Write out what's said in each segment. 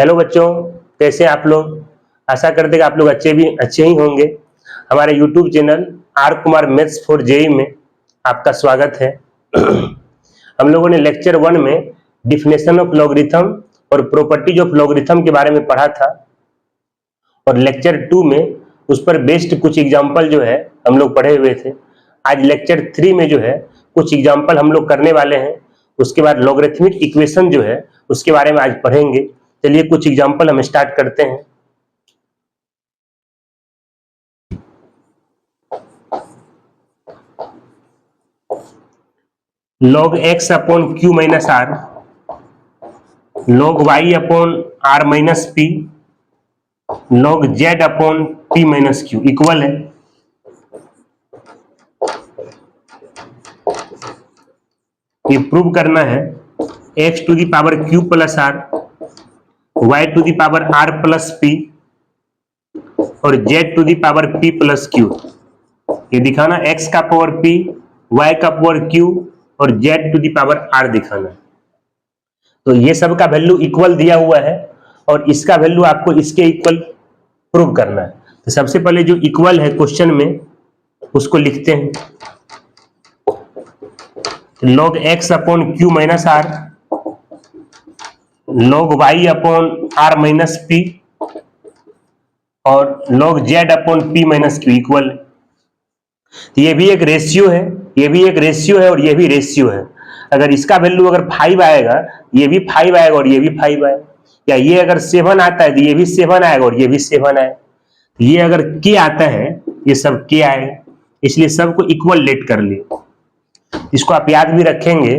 Hello बच्चों, कैसे हैं आप लोग। आशा करते हैं कि आप लोग अच्छे ही होंगे। हमारे YouTube channel R Kumar maths for JEE में आपका स्वागत है। हम लोगों ने लेक्चर 1 में डिफिनेशन ऑफ लॉगरिथम और प्रॉपर्टीज ऑफ लॉगरिथम के बारे में पढ़ा था और लेक्चर 2 में उस पर बेस्ड कुछ एग्जाम्पल जो है हम लोग पढ़े हुए थे। आज लेक्चर 3 में जो है कुछ एग्जाम्पल हम लोग करने वाले हैं। उसके बाद लॉगरिथमिक इक्वेशन जो है उसके बारे में आज पढ़ेंगे। चलिए कुछ एग्जाम्पल हम स्टार्ट करते हैं। log x upon q minus R, log y upon r minus P, log z upon p minus Q equal है। ये प्रूव करना है x to the power q plus R, y to the power r plus p और z to the power p plus q। ये दिखाना x का power p, y का power q और z to the power r दिखाना। तो ये सब का वैल्यू इक्वल दिया हुआ है और इसका वैल्यू आपको इसके इक्वल प्रूव करना है। तो सबसे पहले जो इक्वल है क्वेश्चन में उसको लिखते हैं। log x upon q minus R, log y upon r minus p और log z upon p minus q equal. तो ये भी एक रेशियो है, ये भी एक रेशियो है और ये भी रेशियो है। अगर इसका वैल्यू अगर 5 आएगा, ये भी 5 आएगा और ये भी 5 आएगा, या ये अगर 7 आता है तो ये भी 7 आएगा और ये भी 7 आएगा। ये अगर k आता है ये सब k आएगा, इसलिए सबको इक्वल लेट कर लिए। इसको आप याद भी रखेंगे,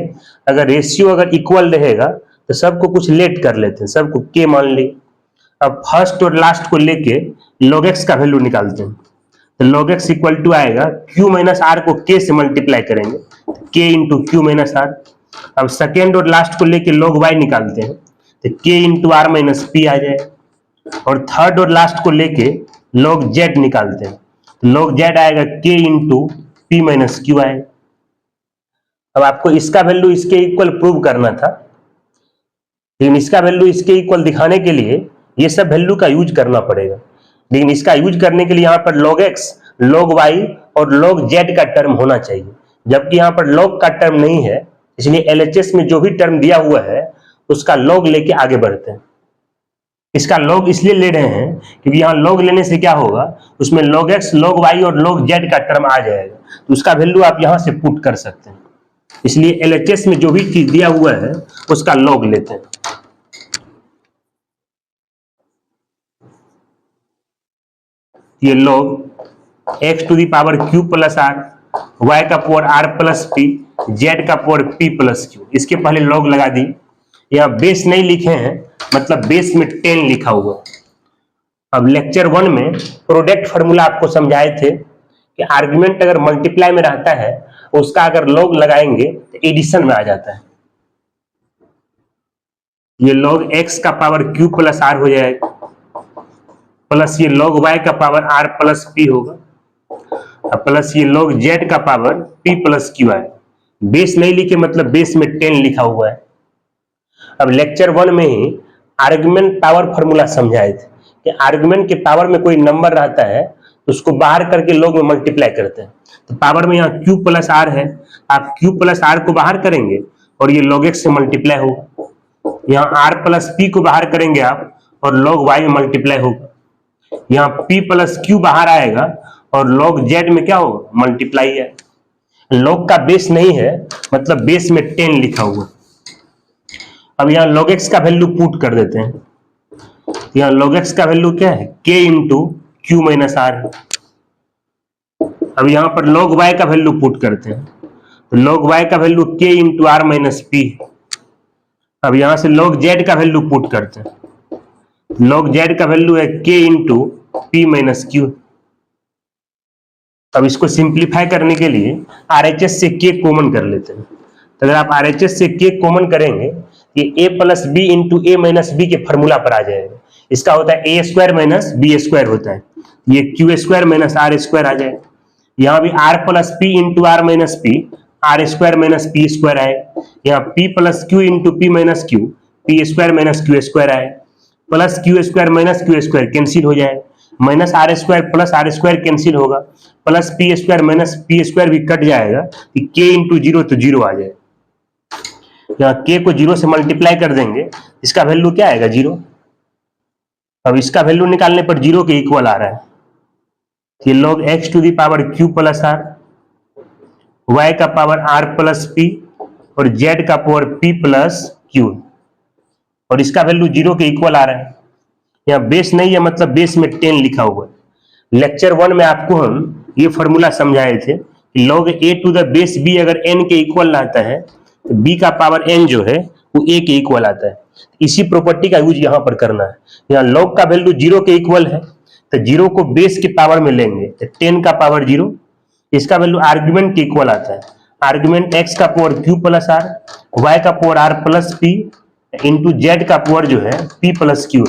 अगर रेशियो अगर इक्वल रहेगा तो सबको कुछ लेट कर लेते हैं, सबको k मान ली। अब फर्स्ट और लास्ट को लेके log x का वैल्यू निकालते हैं। तो log x इक्वल टू आएगा q माइनस आर को k से मल्टीप्लाई करेंगे, k into Q minus are. अब सेकेंड और लास्ट को लेके log y निकालते हैं तो k into are minus p आ जाएगा। और थर्ड और लास्ट को लेके log z निकालते हैं तो log z आएगा k into P minus Q आएगा। अब आपको इसका वैल्यू इसके इक्वल प्रूव करना था, लेकिन इसका वैल्यू इसके इक्वल दिखाने के लिए ये सब वैल्यू का यूज करना पड़ेगा। लेकिन इसका यूज करने के लिए यहाँ पर log x, log y और log z का टर्म होना चाहिए, जबकि यहाँ पर log का टर्म नहीं है। इसलिए LHS में जो भी टर्म दिया हुआ है उसका log लेके आगे बढ़ते हैं। इसका log इसलिए ले रहे हैं क्योंकि यहाँ log लेने से क्या होगा, उसमें log x, log y और log z का टर्म आ जाएगा, तो उसका वैल्यू आप यहाँ से पुट कर सकते हैं। इसलिए LHS में जो भी चीज दिया हुआ है उसका log लेते हैं। ये log x to the power q plus R, y का power r plus p, z का पावर p प्लस q। इसके पहले log लगा दी। यहाँ बेस नहीं लिखे हैं, मतलब बेस में 10 लिखा हुआ। अब लेक्चर 1 में प्रोडक्ट फॉर्मूला आपको समझाए थे कि आर्गुमेंट अगर मल्टीप्लाई में रहता है उसका अगर log लगाएंगे तो एडिशन में आ जाता है। ये log x का पावर q प्लस आर हो जाएगा, प्लस ये log y का पावर r प्लस p होगा, प्लस ये log z का पावर p प्लस q है। बेस नहीं लिखे मतलब बेस में 10 लिखा हुआ है। अब लेक्चर 1 में ही आर्गुमेंट पावर फॉर्मूला समझाए थे कि आर्गुमेंट के पावर में कोई नंबर रहता है तो उसको बाहर करके log में मल्टीप्लाई करते हैं। तो पावर में यहाँ q प्लस आर है, आप q प्लस आर को बाहर करेंगे और ये log x से मल्टीप्लाई होगा। यहाँ r प्लस p को बाहर करेंगे आप और log y में मल्टीप्लाई होगा। यहाँ p प्लस q बाहर आएगा और log z में क्या होगा, मल्टीप्लाई है। log का बेस नहीं है मतलब बेस में 10 लिखा हुआ। अब यहाँ log x का वैल्यू पुट कर देते हैं। यहाँ log x का वैल्यू क्या है, k into Q minus are. अब यहाँ पर log y का वैल्यू पुट करते हैं तो log y का value k into are minus P. अब यहाँ से log z का वैल्यू पुट करते हैं, log z का वैल्यू है k into P minus Q. अब इसको सिंप्लीफाई करने के लिए RHS से k कॉमन कर लेते हैं। तो अगर आप RHS से k कॉमन करेंगे ये a plus b into a minus b के फॉर्मूला पर आ जाएगा। इसका होता है a square minus b square होता है, ये q square minus r square आ जाएगा। यहाँ भी r plus p into are minus p, r square minus p square आएगा। यहाँ p plus q into P minus q, p square minus q square आएगा। Plus q square minus q square cancel हो जाएगा, minus r square plus r square cancel होगा, plus p square minus p square भी cut जाएगा, k into zero तो zero आ जाएगा। यहाँ के को जीरो से मल्टीप्लाई कर देंगे, इसका वैल्यू क्या आएगा? जीरो। अब इसका वैल्यू निकालने पर जीरो के इक्वल आ रहा है, ये log x to the power q plus R, y का पावर r प्लस p और z का पावर p प्लस q, और इसका वैल्यू जीरो के इक्वल आ रहा है। यहाँ बेस नहीं है, मतलब बेस में 10 लिखा हुआ है। लेक्चर 1 में आपको हम ये फॉर्मूला समझाए थे कि log a to the base b अगर n के इक्वल आता है तो b का पावर n जो है वो a के इक्वल आता है। इसी प्रॉपर्टी का यूज यहाँ पर करना है। यहाँ log का वैल्यू जीरो के इक्वल है तो जीरो को बेस के पावर में लेंगे तो 10 का पावर जीरो, इसका वैल्यू आर्ग्यूमेंट के इक्वल आता है। आर्ग्यूमेंट x का power q plus R, y का power r plus p into Z का पावर जो है p प्लस q।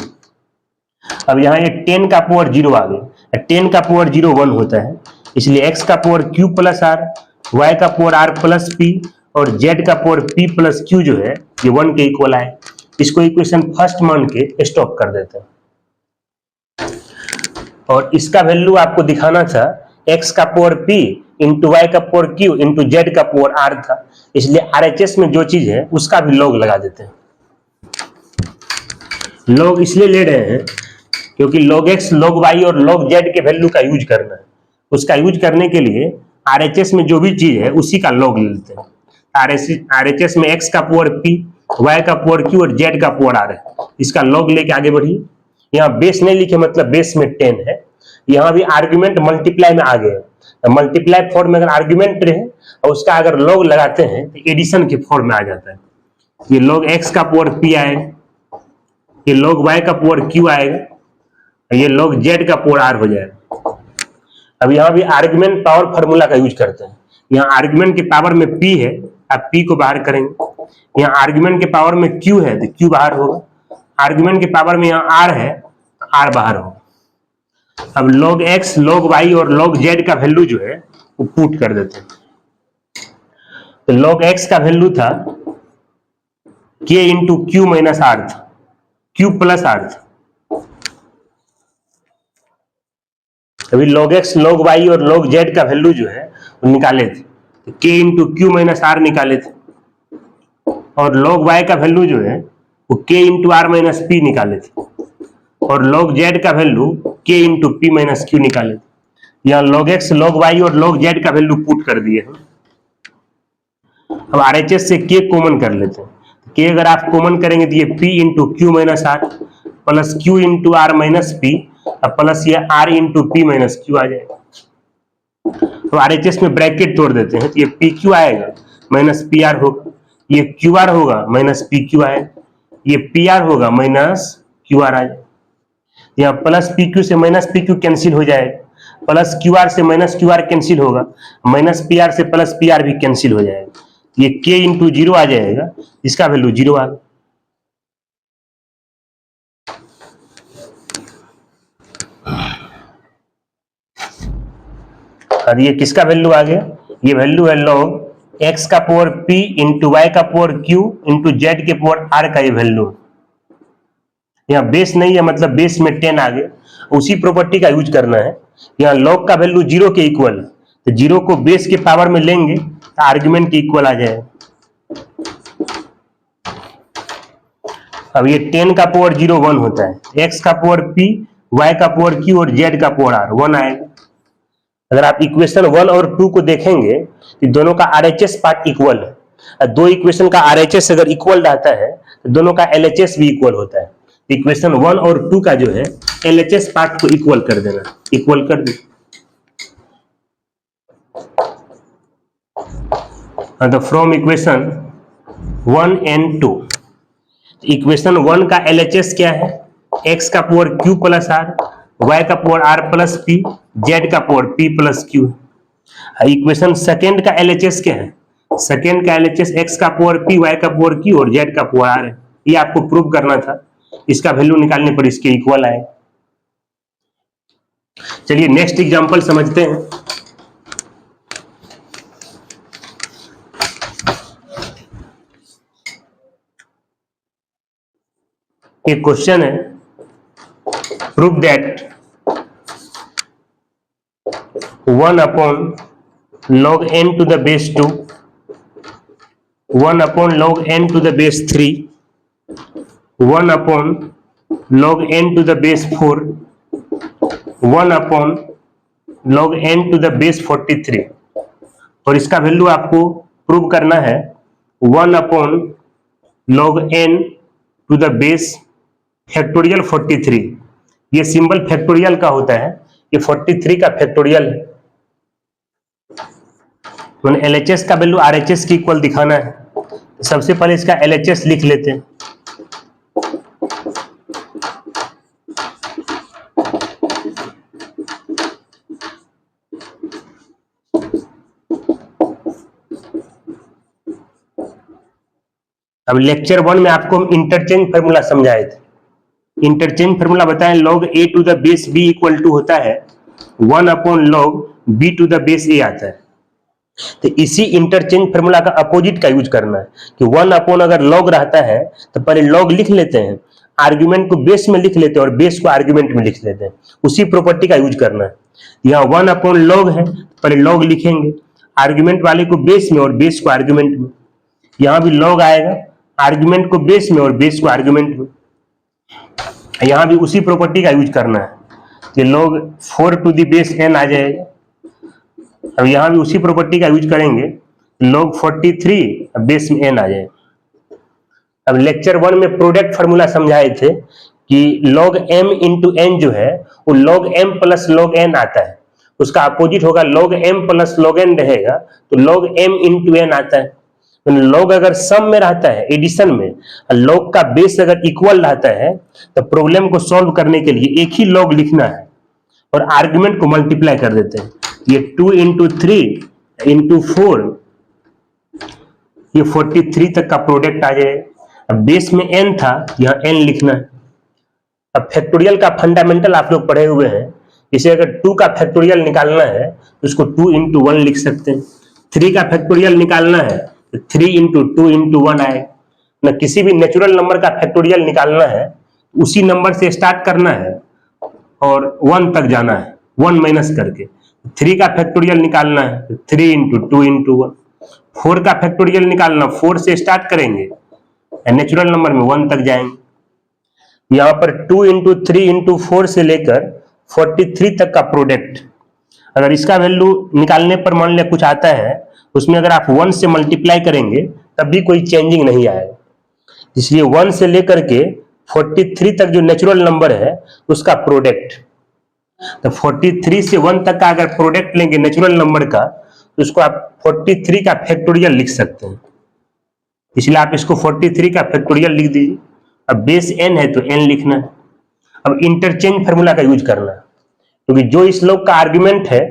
अब यहाँ ये 10 का पावर जीरो आ गया, 10 का पावर जीरो 1 होता है, इसलिए x का power q plus R, y का पावर r प्लस p और z का पावर p प्लस q जो है ये 1 के इक्वल आए। इसको इक्वेशन फर्स्ट मान के स्टॉप कर देते हैं। और इसका वैल्यू आपको दिखाना था x का पावर p इंटू वाई का पावर q इंटू जेड का पावर r था, इसलिए RHS में जो चीज है उसका भी log लगा देते हैं। log इसलिए ले रहे हैं क्योंकि log x log y और log z के वैल्यू का यूज करना है। उसका यूज करने के लिए RHS में जो भी चीज है उसी का log ले लेते हैं। RHS में x का पावर p, y का पावर q और z का पावर r है, इसका log लेके आगे बढ़िए। यहाँ बेस नहीं लिखे मतलब बेस में 10 है, यहाँ भी आर्ग्यूमेंट मल्टीप्लाई में आ गए, मल्टीप्लाई फॉर्म में अगर आर्ग्यूमेंट रहे और उसका अगर log लगाते हैं तो एडिशन के फॉर्म में आ जाता है। ये log x का पावर p आएगा, ये log y का पावर q आएगा, ये log z का पावर r हो जाएगा। अब यहाँ भी आर्ग्यूमेंट पावर फार्मूला का यूज करते हैं। यहाँ आर्ग्यूमेंट के पावर में p है, आप p को बाहर करेंगे। यहाँ आर्ग्यूमेंट के पावर में q है तो q बाहर होगा, आर्ग्यूमेंट के पावर में यहाँ r है तो r बाहर होगा। अब log x log y और log z का वैल्यू जो है वो पुट कर देते हैं। तो log x का वैल्यू था k into Q minus R था, q प्लस आर था। अभी log x log y और log z का वैल्यू जो है वो निकाले थे, तो k into Q minus R निकाले थे, और log y का वैल्यू जो है वो k into are minus P निकाले थे, और log z का value k into P minus Q निकाले थे। यहाँ log x log y और log z का वैल्यू पुट कर दिए हम। अब RHS से k कॉमन कर लेते हैं, k अगर आप कॉमन करेंगे तो ये p into Q minus r plus q into are minus p plus ये r into P minus q आ जाएगा। तो RHS में ब्रैकेट तोड़ देते हैं तो ये पी क्यू आएगा माइनस पी आर होगा, ये क्यू आर होगा माइनस पी क्यू आएगा, ये पी आर होगा माइनस क्यू आर आ जाएगा। यहाँ प्लस पी क्यू से माइनस पी क्यू कैंसिल हो जाएगा, प्लस क्यू आर से माइनस क्यू आर कैंसिल होगा, माइनस पी आर से प्लस पी आर भी कैंसिल हो जाएगा, ये k इंटू जीरो आ जाएगा, इसका वैल्यू जीरो आ गया। और ये किसका वैल्यू आ गया? ये वैल्यू है log x का पावर p इंटू वाई का पावर q इंटू जेड के पावर r का ये वैल्यू। यहाँ बेस नहीं है मतलब बेस में 10 आ गया, उसी प्रॉपर्टी का यूज करना है। यहाँ log का वैल्यू जीरो के इक्वल है तो जीरो को बेस के पावर में लेंगे तो आर्ग्यूमेंट के इक्वल आ जाएगा। अब ये 10 का पावर जीरो 1 होता है, x का पावर p, y का पावर q और z का पावर r 1 आएगा। अगर आप इक्वेशन 1 और 2 को देखेंगे तो दोनों का RHS पार्ट इक्वल है। दो इक्वेशन का RHS अगर इक्वल रहता है तो दोनों का LHS भी इक्वल होता है। इक्वेशन 1 और 2 का जो है LHS पार्ट को इक्वल कर देना, इक्वल कर दे। तो फ्रॉम इक्वेशन 1 एंड 2, इक्वेशन 1 का LHS क्या है? x का power q plus R, y का power r plus p, z का power p plus q। Equation second का LHS क्या है? सेकेंड का LHS x का पावर p, y का पावर q और z का पावर r है। ये आपको प्रूव करना था, इसका वैल्यू निकालने पर इसके इक्वल आए। चलिए नेक्स्ट एग्जांपल समझते हैं। एक क्वेश्चन है prove that 1 upon log n to the base 2, 1 upon log n to the base 3, 1 upon log n to the base 4, 1 upon log n to the base 43, और इसका वैल्यू आपको prove करना है 1 upon log n to the base factorial 43। ये symbol factorial का होता है, ये 43 का फैक्टोरियल है। मैंने LHS का वैल्यू RHS की इक्वल दिखाना है, सबसे पहले इसका LHS लिख लेते हैं। अब लेक्चर 1 में आपको हम इंटरचेंज फार्मूला समझाए थे। इंटरचेंज फार्मूला बताएं, log a to the base b equal to होता है 1 upon log b to the base a आता है। तो इसी इंटरचेंज फार्मूला का अपोजिट का यूज करना है कि 1 अपॉन अगर log रहता है तो पहले log लिख लेते हैं, आर्ग्यूमेंट को बेस में लिख लेते हैं और बेस को आर्ग्यूमेंट में लिख लेते हैं। उसी प्रॉपर्टी का यूज करना है। यहाँ 1 अपॉन log है, पहले log लिखेंगे, आर्ग्यूमेंट वाले को बेस में और बेस को आर्ग्यूमेंट में। यहाँ भी log आएगा, आर्ग्यूमेंट को बेस में और बेस को आर्ग्यूमेंट में। यहां भी उसी प्रॉपर्टी का यूज करना है कि log 4 to the base n आ जाएगा। अब यहां भी उसी प्रॉपर्टी का यूज करेंगे, log 43 बेस में n आ जाएगा। अब लेक्चर 1 में प्रोडक्ट फार्मूला समझाए थे कि log m इंटू n जो है वो log m plus log n आता है, उसका अपोजिट होगा log m plus log n रहेगा तो log m इंटू n आता है। log अगर सम में रहता है, एडिशन में, log का बेस अगर इक्वल रहता है तो प्रॉब्लम को सॉल्व करने के लिए एक ही log लिखना है और आर्गुमेंट को मल्टीप्लाई कर देते हैं। ये 2 इंटू 3 इंटू 4, ये 43 तक का प्रोडक्ट आ जाएगा। अब बेस में n था, यहाँ n लिखना है। अब फैक्टोरियल का फंडामेंटल आप लोग पढ़े हुए हैं, इसे अगर 2 का फैक्टोरियल निकालना है तो उसको 2 इंटू 1 लिख सकते हैं। 3 का फैक्टोरियल निकालना है 3 इंटू 2 इंटू 1 आएगा ना। किसी भी नेचुरल नंबर का फैक्टोरियल निकालना है उसी नंबर से स्टार्ट करना है और 1 तक जाना है, 1 माइनस करके। 3 का फैक्टोरियल निकालना है 3 इंटू 2 इंटू 1। 4 का फैक्टोरियल निकालना, 4 से स्टार्ट करेंगे, नेचुरल नंबर में 1 तक जाएंगे। यहाँ पर 2 इंटू 3 इंटू 4 से लेकर 43 तक का प्रोडक्ट, अगर इसका वैल्यू निकालने पर मान लिया कुछ आता है, उसमें अगर आप 1 से मल्टीप्लाई करेंगे तब भी कोई चेंजिंग नहीं आएगा। इसलिए 1 से लेकर के 43 तक जो नेचुरल नंबर है उसका प्रोडक्ट, तो 43 से 1 तक का अगर प्रोडक्ट लेंगे नेचुरल नंबर का तो उसको आप 43 का फैक्टोरियल लिख सकते हैं। इसलिए आप इसको 43 का फैक्टोरियल लिख दीजिए। अब बेस n है तो n लिखना है। अब इंटरचेंज फार्मूला का यूज करना है, क्योंकि जो इस log का आर्ग्यूमेंट है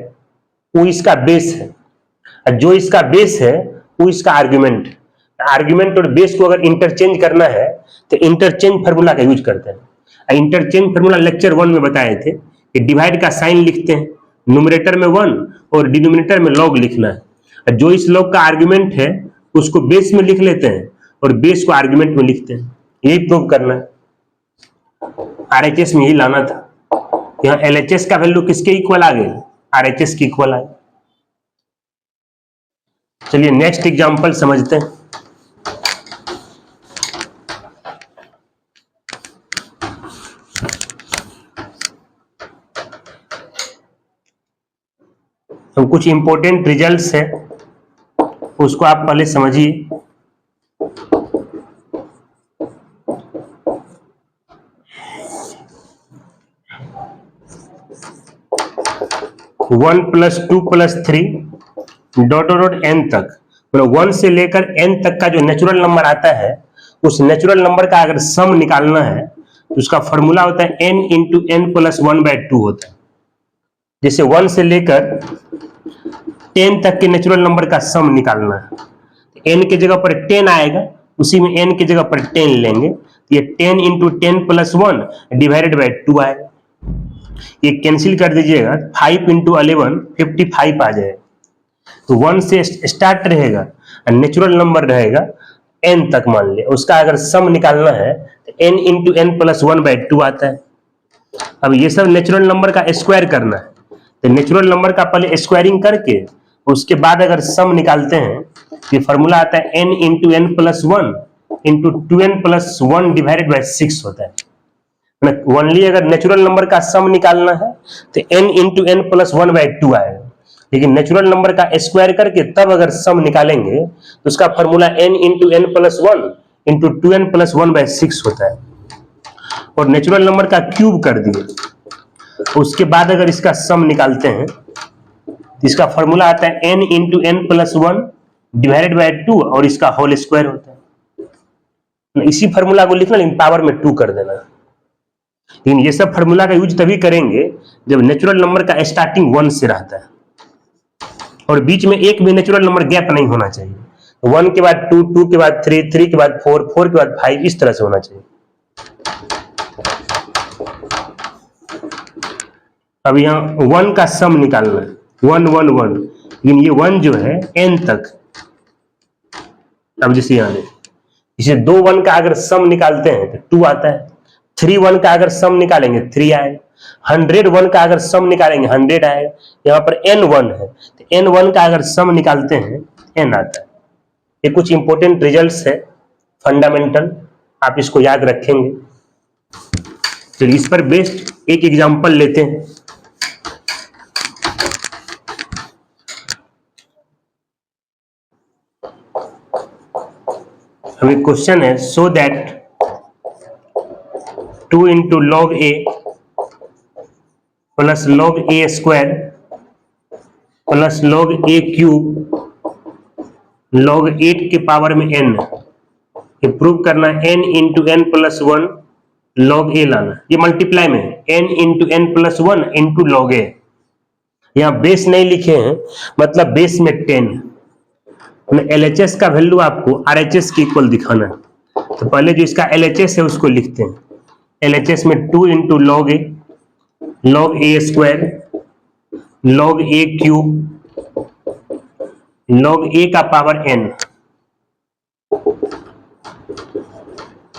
वो इसका बेस है, जो इसका बेस है वो इसका आर्ग्यूमेंट है। आर्ग्यूमेंट और बेस को अगर इंटरचेंज करना है तो इंटरचेंज फार्मूला का यूज करते हैं। इंटरचेंज फार्मूला लेक्चर 1 में बताए थे कि डिवाइड का साइन लिखते हैं, न्यूमरेटर में 1 और डिनोमिनेटर में log लिखना है। जो इस log का आर्ग्यूमेंट है उसको बेस में लिख लेते हैं और बेस को आर्ग्यूमेंट में लिखते हैं। यही प्रूव करना है, RHS में यही लाना था। यहाँ LHS का वैल्यू किसके इक्वल आ गए, RHS के इक्वल आए। चलिए नेक्स्ट एग्जांपल समझते हैं। तो कुछ इंपॉर्टेंट रिजल्ट्स है, उसको आप पहले समझिए। One plus 2 plus 3 dot dot n तक, मतलब 1 से लेकर n तक का जो नेचुरल नंबर आता है उस नेचुरल नंबर का अगर सम निकालना है तो उसका फॉर्मूला होता है n इंटू n प्लस 1/2 होता है। जैसे 1 से लेकर 10 तक के नेचुरल नंबर का सम निकालना है, n की जगह पर 10 आएगा, उसी में n की जगह पर 10 लेंगे, ये 10 इंटू 10 प्लस 1 डिवाइडेड बाई 2 आएगा। ये कैंसिल कर दीजिएगा, 5 इंटू 11 55 आ जाएगा। तो 1 से स्टार्ट रहेगा, नेचुरल नंबर रहेगा n तक मान लिया, उसका अगर सम निकालना है तो n इंटू n प्लस 1/2 आता है। अब ये सब नेचुरल नंबर का स्क्वायर करना है, तो नेचुरल नंबर का पहले स्क्वायरिंग करके उसके बाद अगर सम निकालते हैं, ये फॉर्मूला आता है n into N plus one into two N plus one divided by 6 होता है। ओनली अगर नेचुरल नंबर का सम निकालना है तो n into N plus one by two आएगा, लेकिन नेचुरल नंबर का स्क्वायर करके तब अगर सम निकालेंगे तो उसका formula n into N plus one into two N plus one by 6 होता है। और नेचुरल नंबर का क्यूब कर दिए, उसके बाद अगर इसका सम निकालते हैं तो इसका फॉर्मूला आता है n into N plus one divided by two और इसका होल स्क्वायर होता है। इसी फॉर्मूला को लिखना लेकिन पावर में 2 कर देना। लेकिन ये सब फॉर्मूला का यूज तभी करेंगे जब नेचुरल नंबर का स्टार्टिंग 1 से रहता है और बीच में एक भी नेचुरल नंबर गैप नहीं होना चाहिए। 1 के बाद 2, 2 के बाद 3, 3 के बाद 4, 4 के बाद 5, इस तरह से होना चाहिए। अब यहाँ 1 का सम निकालना है, 1 1 1, लेकिन ये 1 जो है n तक। अब जैसे यहाँ इसे 2 1 का अगर सम निकालते हैं तो 2 आता है, 3 1 का अगर सम निकालेंगे 3 आएगा, 100 1 का अगर सम निकालेंगे 100 आएगा। यहाँ पर n 1 है तो n 1 का अगर सम निकालते हैं n आता है। ये कुछ इंपॉर्टेंट रिजल्ट्स है, फंडामेंटल, आप इसको याद रखेंगे। चलिए इस पर बेस्ड एक एग्जांपल लेते हैं। अभी क्वेश्चन है, so that 2 into log A plus log A square plus log A cube log 8 के पावर में n, ये प्रूव करना है n into N plus one log a लाना। ये मल्टीप्लाई में है n into N plus one into log a. यहाँ बेस नहीं लिखे हैं, मतलब बेस में 10। LHS का वैल्यू आपको RHS के इक्वल दिखाना है, तो पहले जो इसका LHS है उसको लिखते हैं। LHS में 2 इंटू लॉग ए स्क्वायर लॉग ए क्यूब लॉग ए का पावर n।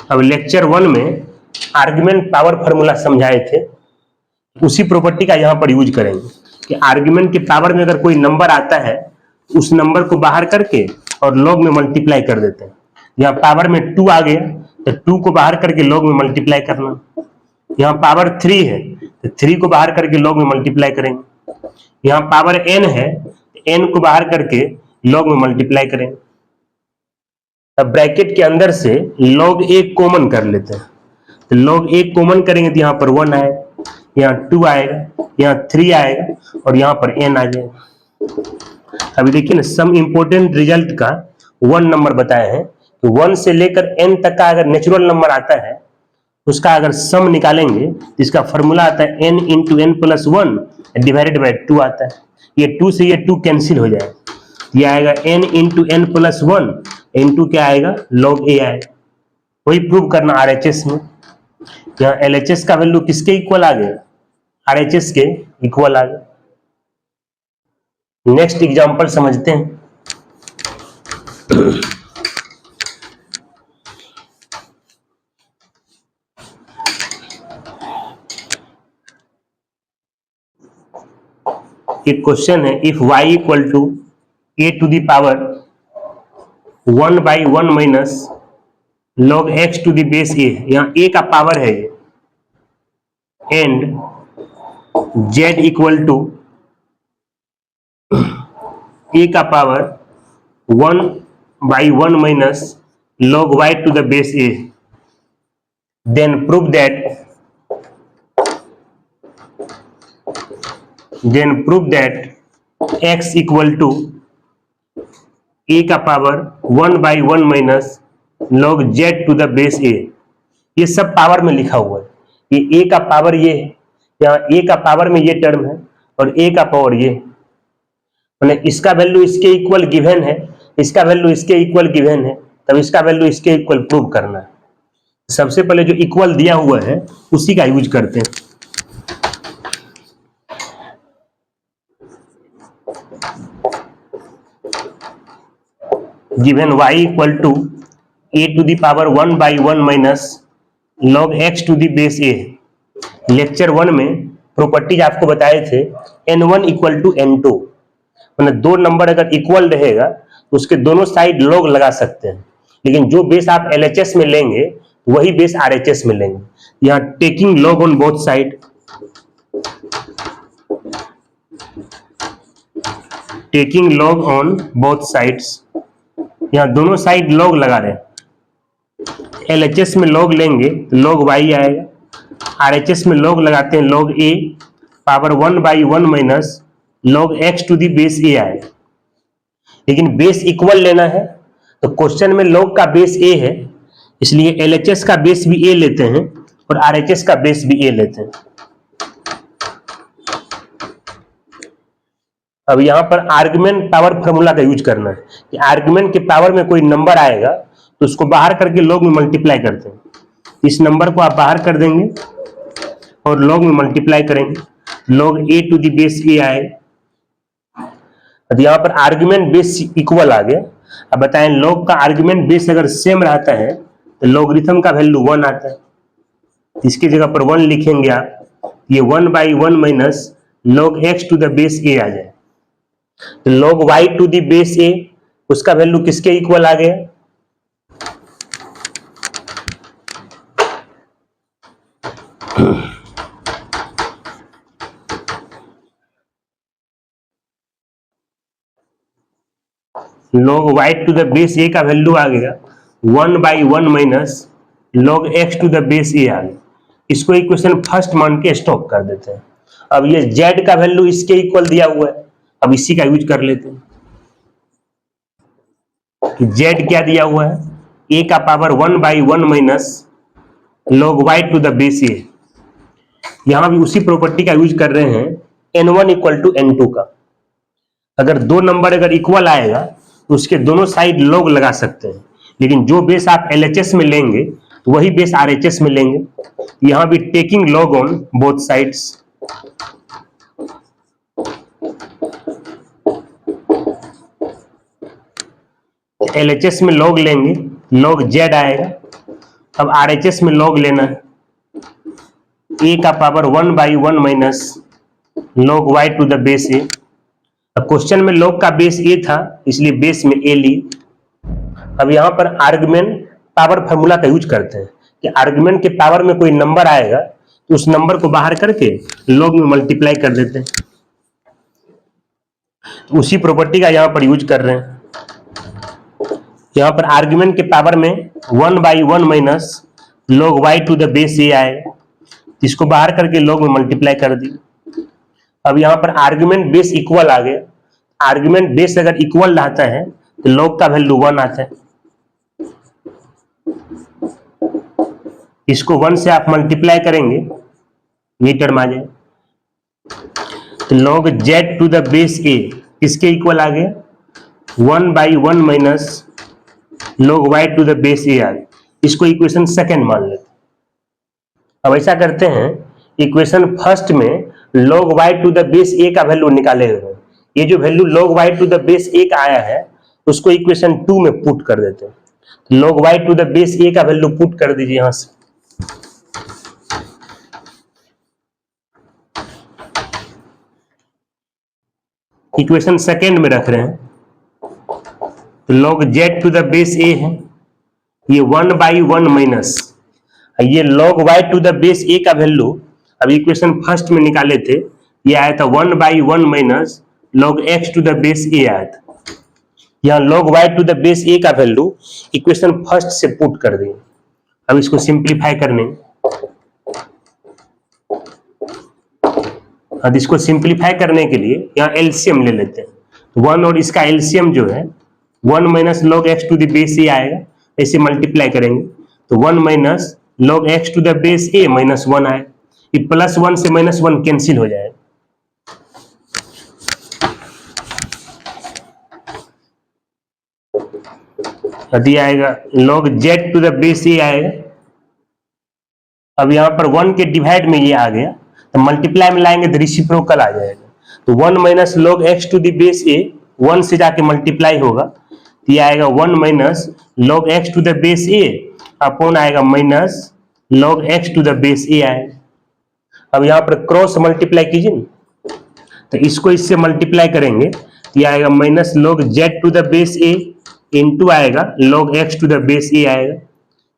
अब लेक्चर 1 में आर्गुमेंट पावर फॉर्मूला समझाए थे, उसी प्रॉपर्टी का यहां पर यूज करेंगे कि आर्गुमेंट के पावर में अगर कोई नंबर आता है उस नंबर को बाहर करके और लॉग में मल्टीप्लाई कर देते हैं। यहाँ पावर में 2 आ गया तो 2 को बाहर करके लॉग में मल्टीप्लाई करना। यहाँ पावर 3 है तो 3 को बाहर करके लॉग में मल्टीप्लाई करेंगे। यहाँ पावर n है तो n को बाहर करके लॉग में मल्टीप्लाई करेंगे। अब ब्रैकेट के अंदर से लॉग a कॉमन कर लेते हैं, तो लॉग a कॉमन करेंगे तो यहाँ पर 1 आएगा, यहाँ 2 आएगा, यहाँ 3 आएगा और यहाँ पर n आ जाएगा। अभी देखिए ना, सम इंपोर्टेंट रिजल्ट का 1 नंबर बताए हैं कि 1 से लेकर n तक का अगर नेचुरल नंबर आता है उसका अगर सम निकालेंगे तो इसका फॉर्मूला आता है n into N plus one divided by 2 आता है। ये 2 से ये 2 कैंसिल हो जाएगा, ये आएगा n into N plus one into क्या आएगा लॉग ए आएगा। वही प्रूव करना RHS में। यहाँ LHS का वैल्यू किसके इक्वल आ गया, RHS के इक्वल आ गया। नेक्स्ट एग्जांपल समझते हैं। एक क्वेश्चन है, if y equal to a to the power 1 by 1 minus log x to the base a, यहाँ a का पावर है ये, and z equal to a का power 1 by 1 minus log y to the base a, then prove that x equal to a का power 1 by 1 minus log z to the base a। ये सब power में लिखा हुआ है, ये a का पावर ये है, यहाँ a का पावर में ये टर्म है और a का पावर ये, मैंने इसका वैल्यू इसके इक्वल गिवन है, इसका वैल्यू इसके इक्वल गिवन है, तब इसका वैल्यू इसके इक्वल प्रूव करना है। सबसे पहले जो इक्वल दिया हुआ है उसी का यूज करते हैं। Given y equal to a to the power 1 by 1 minus log x to the base a, lecture 1 में प्रॉपर्टीज आपको बताए थे n1 इक्वल टू n2, मतलब दो नंबर अगर इक्वल रहेगा तो उसके दोनों साइड लॉग लगा सकते हैं, लेकिन जो बेस आप LHS में लेंगे वही बेस RHS में लेंगे। यहाँ taking log on both side, taking log on both sides, यहाँ दोनों साइड लॉग लगा रहे हैं। LHS में लॉग लेंगे तो लॉग y आएगा, RHS में लॉग लगाते हैं log a power 1/1 minus log x to the base a आएगा। लेकिन बेस इक्वल लेना है तो क्वेश्चन में लॉग का बेस a है, इसलिए LHS का बेस भी a लेते हैं और RHS का बेस भी a लेते हैं। अब यहां पर आर्गुमेंट पावर फॉर्मूला का यूज करना है कि आर्गुमेंट के पावर में कोई नंबर आएगा तो उसको बाहर करके लॉग में मल्टीप्लाई करते हैं। इस नंबर को आप बाहर कर देंगे और लॉग में मल्टीप्लाई करेंगे, log a to the base a आएगा। अब यहाँ पर आर्गुमेंट बेस इक्वल आ गया। अब बताएं लॉग का आर्गुमेंट बेस अगर सेम रहता है तो लॉगरिथम का वैल्यू 1 आता है, इसकी जगह पर 1 लिखेंगे आप, ये 1/1 minus log x to the base a आ जाए। तो log y to the base a उसका वैल्यू किसके इक्वल आ गया? log y to the base a का वैल्यू आ गया 1/1 minus log x to the base a आ गया। इसको इक्वेशन फर्स्ट मान के स्टॉप कर देते हैं। अब ये z का वैल्यू इसके इक्वल दिया हुआ है, अब इसी का यूज कर लेते हैं कि z क्या दिया हुआ है, a का power 1/1 minus log y to the base a। यहां भी उसी प्रॉपर्टी का यूज कर रहे हैं n1 इक्वल टू n2 का। अगर दो नंबर अगर इक्वल आएगा तो उसके दोनों साइड लॉग लगा सकते हैं, लेकिन जो बेस आप LHS में लेंगे तो वही बेस RHS में लेंगे। यहां भी taking log on both sides, LHS में लॉग लेंगे लॉग z आएगा। अब RHS में लॉग लेना है, a का power 1/1 minus log y to the base a। अब क्वेश्चन में log का बेस a था इसलिए बेस में a ली। अब यहां पर आर्गुमेंट पावर फॉर्मूला का यूज करते हैं कि आर्गुमेंट के पावर में कोई नंबर आएगा तो उस नंबर को बाहर करके log में मल्टीप्लाई कर देते हैं। तो उसी प्रॉपर्टी का यहां पर यूज कर रहे हैं। यहां पर आर्गुमेंट के पावर में 1/1 minus log y to the base a आएगा, इसको बाहर करके log में मल्टीप्लाई कर दी। अब यहां पर आर्गुमेंट बेस इक्वल आ गया। आर्गुमेंट बेस अगर इक्वल रहता है तो log का वैल्यू 1 आता है, इसको 1 से आप मल्टीप्लाई करेंगे ये टर्म आ जाए। तो log z to the base a किसके इक्वल आ गया, 1/1 minus log y to the base a आ गया। इसको इक्वेशन सेकेंड मान लेते हैं। अब ऐसा करते हैं, इक्वेशन फर्स्ट में log y to the base a का वैल्यू निकाले हुए, ये जो value log y to the base a का आया है उसको इक्वेशन 2 में पुट कर देते हैं। log y to the base a का वैल्यू पुट कर दीजिए यहां से। इक्वेशन सेकेंड में रख रहे हैं तो log z to the base a है, ये 1/1 माइनस ये log y to the base a का वैल्यू अब इक्वेशन फर्स्ट में निकाले थे, ये आया था 1/1 minus log x to the base a आया था। यहाँ log y to the base a का वैल्यू इक्वेशन फर्स्ट से पुट कर देंगे। अब इसको सिंप्लीफाई करने, अब इसको सिंप्लीफाई करने के लिए यहाँ एलसीएम ले लेते हैं। 1 और इसका एलसीएम जो है 1 minus log x to the base a आएगा, ऐसे मल्टीप्लाई करेंगे तो 1 minus log x to the base a minus 1 आए, ये +1 से -1 कैंसिल हो जाएगा। यदि आएगा log z to the base a आएगा। अब यहां पर 1 के डिवाइड में ये आ गया तो मल्टीप्लाई में लाएंगे तो रेसिप्रोकल आ जाएगा। तो 1 minus log x to the base a 1 से जाके मल्टीप्लाई होगा तो ये आएगा 1 minus log x to the base a upon आएगा minus log x to the base a आएगा। अब यहां पर क्रॉस मल्टीप्लाई कीजिए ना, तो इसको इससे मल्टीप्लाई करेंगे तो ये आएगा minus log z to the base a into आएगा log x to the base a आएगा,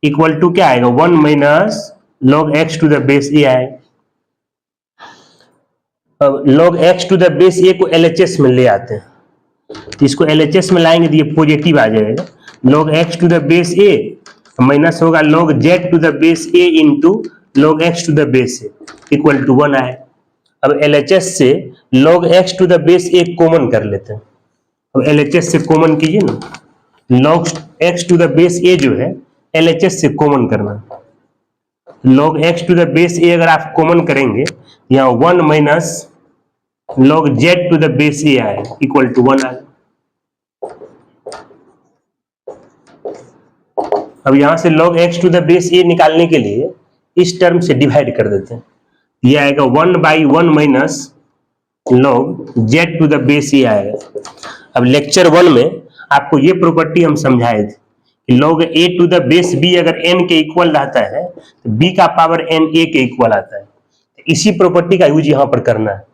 इक्वल टू क्या आएगा 1 minus log x to the base a आएगा। अब log x to the base a को LHS में ले आते हैं, तो इसको LHS में लाएंगे तो ये पॉजिटिव आ जाएगा, log x to the base a minus होगा log z to the base a into log x to the base a equal to 1 आए। अब LHS से log x to the base a common कर लेते हैं। अब LHS से common कीजिए ना, log x to the base a जो है LHS से कॉमन करना, log x to the base a अगर आप कॉमन करेंगे यहाँ 1 minus log z to the base a आए इक्वल टू 1 आए। अब यहां से log x to the base a निकालने के लिए इस टर्म से डिवाइड कर देते हैं, ये आएगा 1 by 1 minus log z to the base a आएगा। अब लेक्चर 1 में आपको ये प्रॉपर्टी हम समझाए थे कि log a to the base b अगर n के इक्वल रहता है तो b का पावर n a के इक्वल आता है। इसी प्रॉपर्टी का यूज यहां पर करना है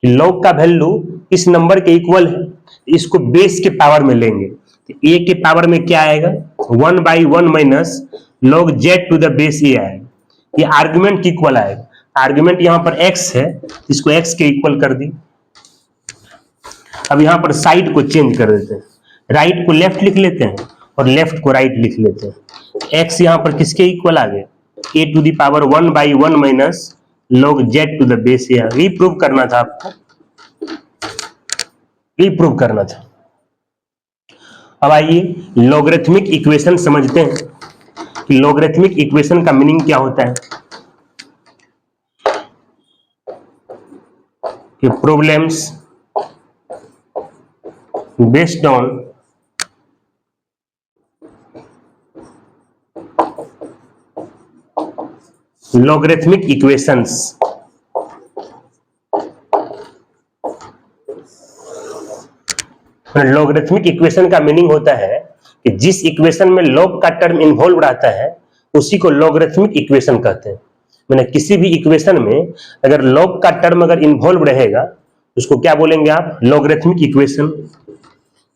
कि log का वैल्यू इस नंबर के इक्वल है, इसको बेस के पावर में लेंगे तो a के पावर में क्या आएगा 1 by 1 minus log z to the base a आएगा। ये आर्गुमेंट के इक्वल आएगा, आर्गुमेंट यहां पर x है तो इसको x के इक्वल कर दी। अब यहां पर साइड को चेंज कर देते हैं, राइट को लेफ्ट लिख लेते हैं और लेफ्ट को राइट लिख लेते हैं। x यहां पर किसके इक्वल आ गया a to the power 1 by 1 minus log z to the base a। ये प्रूव करना था आपको, ये प्रूव करना था। अब आइए लॉगरिथमिक इक्वेशन समझते हैं कि लॉगरिथमिक इक्वेशन का मीनिंग क्या होता है। कि problems based on logarithmic equations. Logarithmic equation का मीनिंग होता है कि जिस इक्वेशन में लॉग का टर्म इन्वॉल्व रहता है उसी को लॉगरिथमिक इक्वेशन कहते हैं। मैंने किसी भी इक्वेशन में अगर लॉग का टर्म अगर इन्वॉल्व रहेगा उसको क्या बोलेंगे आप लॉगरिथमिक इक्वेशन।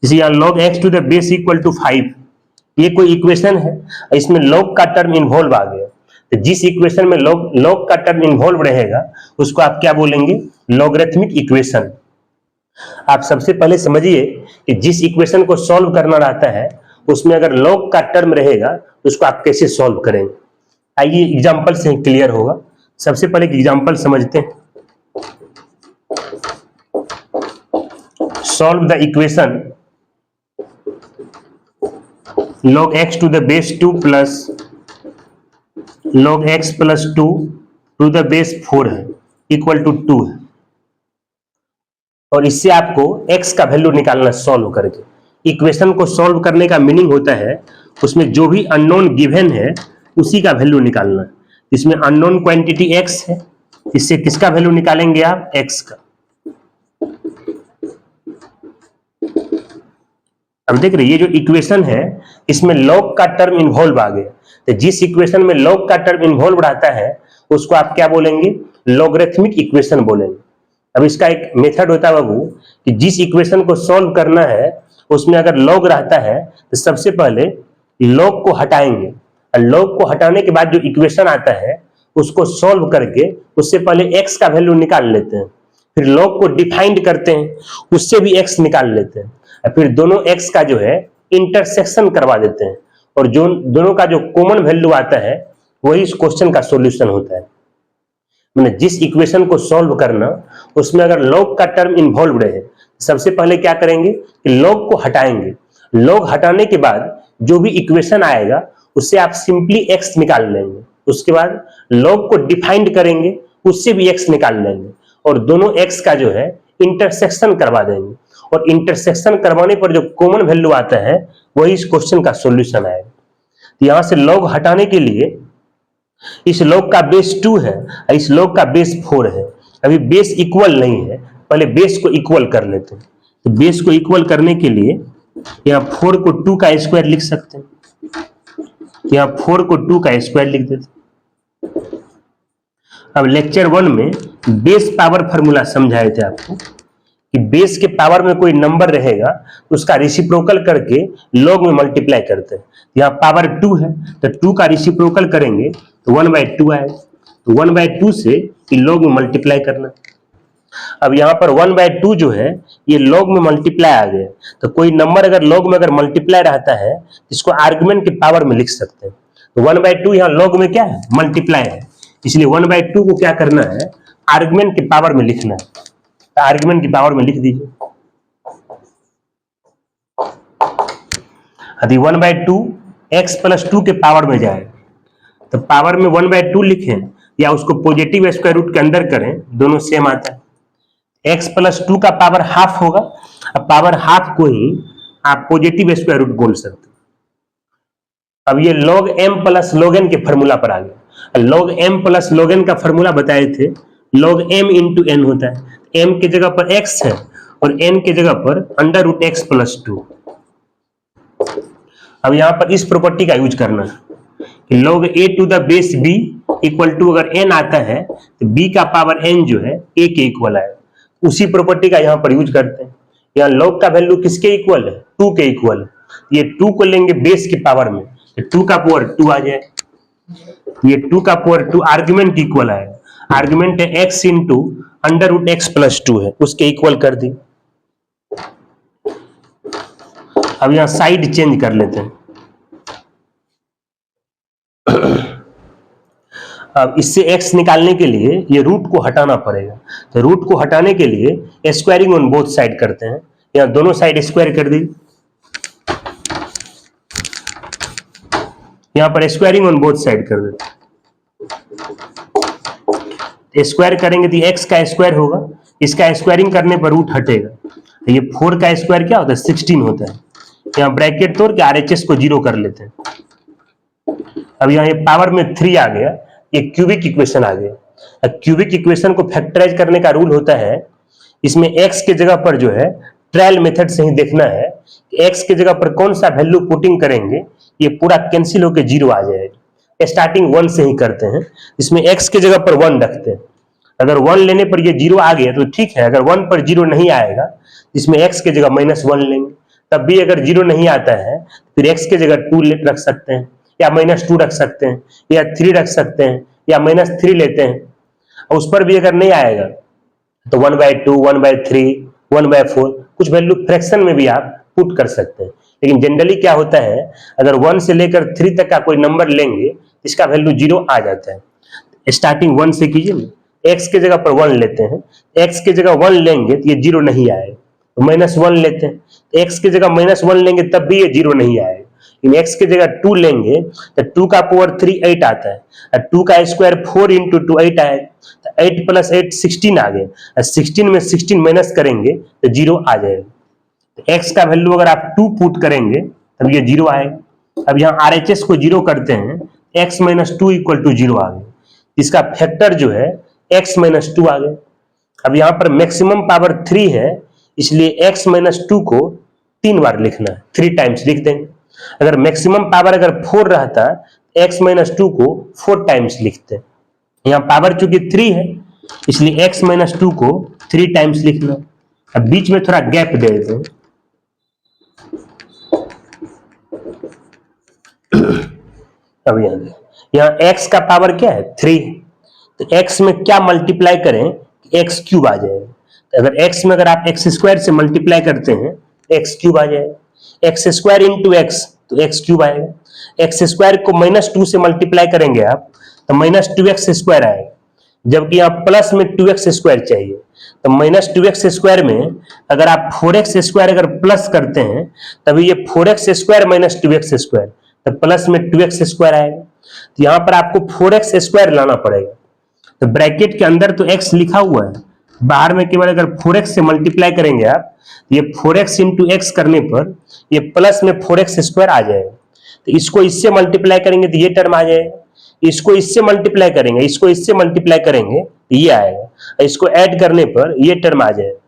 जैसे यहाँ log x to the base equal to 5, ये कोई इक्वेशन है, इसमें log का टर्म इन्वॉल्व आ गया, तो जिस इक्वेशन में log का टर्म इन्वॉल्व रहेगा उसको आप क्या बोलेंगे लॉगरिथमिक इक्वेशन। आप सबसे पहले समझिए कि जिस इक्वेशन को सॉल्व करना रहता है उसमें अगर log का टर्म रहेगा उसको आप कैसे सॉल्व करेंगे। आइए एग्जांपल से क्लियर होगा। सबसे पहले एक एग्जांपल समझते हैं। Solve the equation log x to the base 2 plus log x plus 2 to the base 4 है इक्वल टू 2 है, और इससे आपको x का वैल्यू निकालना सॉल्व करके। इक्वेशन को सॉल्व करने का मीनिंग होता है उसमें जो भी अननोन गिवन है उसी का वैल्यू निकालना। इसमें अननोन क्वांटिटी x है, इससे किसका वैल्यू निकालेंगे आप x का। अब देख रहे ये जो इक्वेशन है इसमें log का टर्म इन्वॉल्व आ गया, तो जिस इक्वेशन में log का टर्म इन्वॉल्व रहता है उसको आप क्या बोलेंगे लॉगरिथमिक इक्वेशन बोलेंगे। अब इसका एक मेथड होता है बाबू कि जिस इक्वेशन को सॉल्व करना है उसमें अगर log रहता है तो सबसे पहले log को हटाएंगे, और log को हटाने के बाद जो इक्वेशन आता है उसको सॉल्व करके उससे पहले x का वैल्यू निकाल लेते हैं, फिर log को डिफाइंड करते हैं उससे भी x निकाल लेते हैं, फिर दोनों x का जो है इंटरसेक्शन करवा देते हैं, और जो दोनों का जो कॉमन वैल्यू आता है वही इस क्वेश्चन का सॉल्यूशन होता है। मैंने जिस इक्वेशन को सॉल्व करना उसमें अगर log का टर्म इन्वॉल्व रहे सबसे पहले क्या करेंगे कि log को हटाएंगे, log हटाने के बाद जो भी इक्वेशन आएगा उससे आप सिंपली x निकाल लेंगे, उसके बाद log को डिफाइंड करेंगे उससे भी x निकाल लेंगे, और दोनों x का जो है इंटरसेक्शन करवा देंगे, और इंटरसेक्शन करवाने पर जो कॉमन वैल्यू आता है वही इस क्वेश्चन का सॉल्यूशन आएगा। तो यहां से log हटाने के लिए इस log का बेस 2 है और इस log का बेस 4 है, अभी बेस इक्वल नहीं है, पहले बेस को इक्वल कर लेते हैं। तो बेस को इक्वल करने के लिए यहाँ 4 को 2 का स्क्वायर लिख सकते हैं, यहाँ 4 को 2 का स्क्वायर लिख देते हैं। अब लेक्चर 1 में बेस पावर फॉर्मूला समझाए थे आपको कि बेस के पावर में कोई नंबर रहेगा तो उसका रेसिप्रोकल करके लॉग में मल्टीप्लाई करते हैं। यहाँ पावर 2 है तो 2 का रेसिप्रोकल करेंगे तो 1/2 आएगा, तो 1/2 से लॉग में मल्टीप्लाई करना। अब यहाँ पर 1/2 जो है ये लॉग में मल्टीप्लाई आ गया, तो कोई नंबर अगर लॉग में अगर मल्टीप्लाई रहता है इसको आर्गुमेंट के पावर में लिख सकते हैं। तो 1/2 यहाँ लॉग में क्या है, मल्टीप्लाई है, इसलिए 1/2 को क्या करना है, आर्गुमेंट के पावर में लिखना है। तो आर्गुमेंट की पावर में लिख दीजिए। यदि 1/2 x + 2 के पावर में जाए तो पावर में 1/2 लिखें या उसको पॉजिटिव स्क्वायर रूट के अंदर करें, दोनों सेम आता है। x + 2 का पावर हाफ होगा, अब पावर हाफ को ही आप पॉजिटिव स्क्वायर रूट बोल सकते हैं। अब ये log m + log n के फॉर्मूला पर आ गया। log m + log n का फॉर्मूला बताए थे, log m × n होता है, m की जगह पर x है और n की जगह पर √x + 2। अब यहां पर इस प्रॉपर्टी का यूज करना है कि log a to the base b = अगर n आता है तो b का पावर n जो है a के इक्वल आएगा। उसी प्रॉपर्टी का यहां पर यूज करते हैं। यहाँ log का वैल्यू किसके इक्वल है, 2 के इक्वल है, ये 2 को लेंगे बेस के पावर में, 2 का पावर 2 आ जाए, ये 2 का पावर 2 आर्गुमेंट इक्वल आएगा, आर्गुमेंट है x × √x + 2 है, उसके इक्वल कर दी। अब यहां साइड चेंज कर लेते हैं। अब इससे x निकालने के लिए ये रूट को हटाना पड़ेगा, तो रूट को हटाने के लिए स्क्वायरिंग ऑन बोथ साइड करते हैं। यहां दोनों साइड स्क्वायर कर दी, यहां पर स्क्वायरिंग ऑन बोथ साइड कर देते हैं। स्क्वायर करेंगे तो x का स्क्वायर होगा, इसका स्क्वायरिंग करने पर रूट हटेगा, तो ये 4 का स्क्वायर क्या होता है, 16 होता है। यहाँ ब्रैकेट तोड़ के RHS को 0 कर लेते हैं। अब यहाँ ये पावर में 3 आ गया, ये क्यूबिक इक्वेशन आ गया। क्यूबिक इक्वेशन को फैक्टराइज करने का रूल होता है, इसमें x के जगह पर जो है ट्रायल मेथड से ही देखना है कि x के जगह पर कौन सा वैल्यू पुटिंग करेंगे, ये पूरा कैंसिल होकर 0 आ जाएगा। स्टार्टिंग 1 से ही करते हैं, इसमें x के जगह पर 1 रखते हैं। अगर 1 लेने पर ये 0 आ गया तो ठीक है, अगर 1 पर 0 नहीं आएगा इसमें x के जगह -1 लेंगे, तब भी अगर 0 नहीं आता है फिर x के जगह 2 रख सकते हैं या -2 रख सकते हैं या 3 रख सकते हैं या -3 लेते हैं। और उस पर भी अगर नहीं आएगा तो 1/2, 1/3, 1/4 कुछ वैल्यू फ्रैक्शन में भी आप पुट कर सकते हैं। लेकिन जनरली क्या होता है, अगर 1 से लेकर 3 तक का कोई नंबर लेंगे इसका वैल्यू 0 आ जाता है। स्टार्टिंग 1 से कीजिए, x के जगह पर 1 लेते हैं, x के जगह 1 लेंगे तो ये 0 नहीं आएगा, तो -1 लेते हैं, x की जगह -1 लेंगे तब भी ये 0 नहीं आएगा। x की जगह 2 लेंगे तो 2 का पावर 3 8 आता है, और 2 का स्क्वायर 4 × 2 8 आएगा, तो 8 + 8 16 आ गया, 16 में 16 माइनस करेंगे तो 0 आ जाएगा। तो x का वैल्यू अगर आप 2 पुट करेंगे तब ये 0 आएगा। अब यहाँ RHS को 0 करते हैं, x - 2 = 0 आ गया, इसका फैक्टर जो है x - 2 आ गया। अब यहाँ पर मैक्सिमम पावर 3 है, इसलिए x - 2 को 3 बार लिखना है, 3 टाइम्स लिख देंगे। अगर मैक्सिमम पावर अगर 4 रहता x - 2 को 4 टाइम्स लिखते हैं। यहाँ पावर चूंकि 3 है इसलिए x - 2 को 3 टाइम्स लिखना। अब बीच में थोड़ा गैप दे देते हैं। अब यहाँ x का पावर क्या है, 3, तो x में क्या मल्टीप्लाई करें, x³ आ जाएगा। तो अगर x में अगर आप x² से मल्टीप्लाई करते हैं x³ आ जाएगा, x² × x तो x³ आएगा, x² को -2 से मल्टीप्लाई करेंगे आप तो -2x² आएगा, जबकि यहाँ प्लस में 2x² चाहिए, तो -2x² में अगर आप 4x² अगर प्लस करते हैं तभी ये 4x² - 2x², तो प्लस में 2x² आएगा। तो यहाँ पर आपको 4x² लाना पड़ेगा, तो ब्रैकेट के अंदर तो x लिखा हुआ है, बाहर में केवल अगर 4x से मल्टीप्लाई करेंगे आप, ये 4x × x करने पर ये प्लस में 4x² आ जाएगा। तो इसको इससे मल्टीप्लाई करेंगे तो ये टर्म आ जाएगा, इसको इससे मल्टीप्लाई करेंगे, इसको इससे मल्टीप्लाई करेंगे तो ये आएगा, इसको ऐड करने पर ये टर्म आ जाएगा।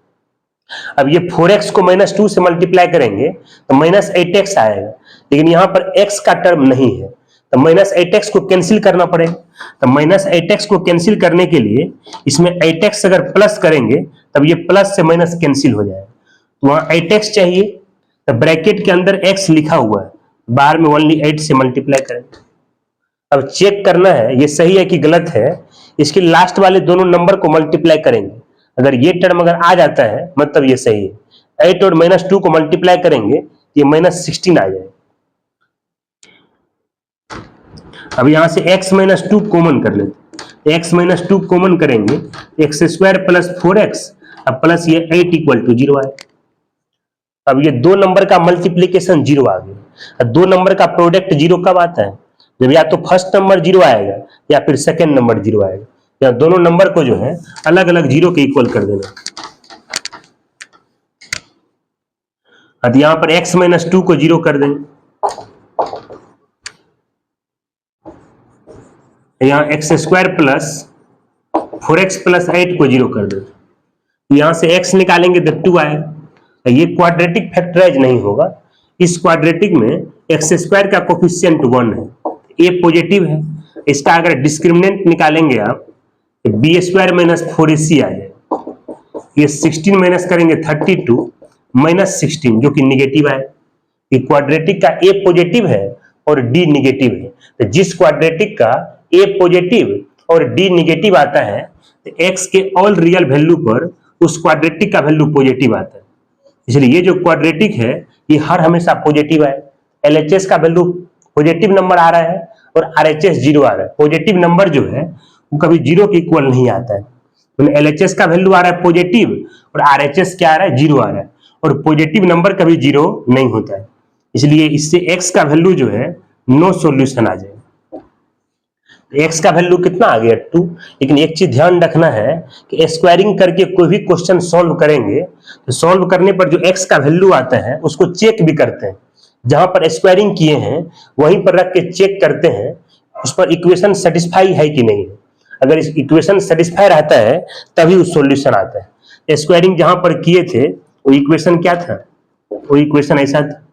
अब ये 4x को -2 से मल्टीप्लाई करेंगे तो -8x आएगा, लेकिन यहाँ पर x का टर्म नहीं है, तो माइनस 8x को कैंसिल करना पड़ेगा। तो माइनस 8x को कैंसिल करने के लिए इसमें 8x अगर प्लस करेंगे तब ये प्लस से माइनस कैंसिल हो जाएगा, तो वहां 8x चाहिए, तो ब्रैकेट के अंदर x लिखा हुआ है, बाहर में ओनली 8 से मल्टीप्लाई करेंगे। अब चेक करना है ये सही है कि गलत है, इसके लास्ट वाले दोनों नंबर को मल्टीप्लाई करेंगे। अगर ये टर्म अगर आ जाता है मतलब ये सही है। 8 और -2 को मल्टीप्लाई करेंगे ये -16 आ जाएगा। अब यहां से x - 2 कॉमन कर लेते हैं। x - 2 कॉमन करेंगे, x² प्लस 4x अब प्लस ये 8 = 0 आए। अब ये दो नंबर का मल्टीप्लीकेशन 0 आ गया। दो नंबर का प्रोडक्ट 0 कब आता है? जब या तो फर्स्ट नंबर 0 आएगा या फिर सेकेंड नंबर 0 आएगा, या दोनों नंबर को जो है अलग अलग 0 के इक्वल कर देना। अब यहां पर x - 2 को 0 कर देंगे, यहां x² प्लस 4x प्लस 8 को 0 कर देते। यहां से x निकालेंगे तो 2 आएगा। ये क्वाड्रेटिक फैक्टराइज नहीं होगा। इस क्वाड्रेटिक में x² का कोफिशिएंट 1 है, a पॉजिटिव है। इसका अगर डिस्क्रिमिनेंट निकालेंगे आप तो b² - 4ac आ जाएगा। ये 16 माइनस करेंगे 32 -16 जो कि निगेटिव है। ये क्वाड्रेटिक का a पॉजिटिव है और d निगेटिव है। तो जिस क्वाड्रेटिक का a पॉजिटिव और d निगेटिव आता है तो x के ऑल रियल वैल्यू पर उस क्वाड्रेटिक का वैल्यू पॉजिटिव आता है। इसलिए ये जो क्वाड्रेटिक है ये हर हमेशा पॉजिटिव है। LHS का वैल्यू पॉजिटिव नंबर आ रहा है और RHS 0 आ रहा है। पॉजिटिव नंबर जो है वो कभी 0 के इक्वल नहीं आता है। तो LHS का वैल्यू आ रहा है पॉजिटिव और RHS क्या आ रहा है? 0 आ रहा है। और पॉजिटिव नंबर कभी 0 नहीं होता है, इसलिए इससे x का वैल्यू जो है नो सॉल्यूशन आ जाएगा। x का वैल्यू कितना आ गया? 2। लेकिन एक चीज ध्यान रखना है कि स्क्वायरिंग करके कोई भी क्वेश्चन सॉल्व करेंगे तो सॉल्व करने पर जो x का वैल्यू आता है उसको चेक भी करते हैं। जहां पर स्क्वायरिंग किए हैं वहीं पर रख के चेक करते हैं उस पर इक्वेशन सेटिस्फाई है कि नहीं है। अगर इस इक्वेशन सेटिस्फाई रहता है तभी उस सॉल्यूशन आता है। स्क्वायरिंग जहां पर किए थे वो इक्वेशन क्या था? वो इक्वेशन ऐसा था।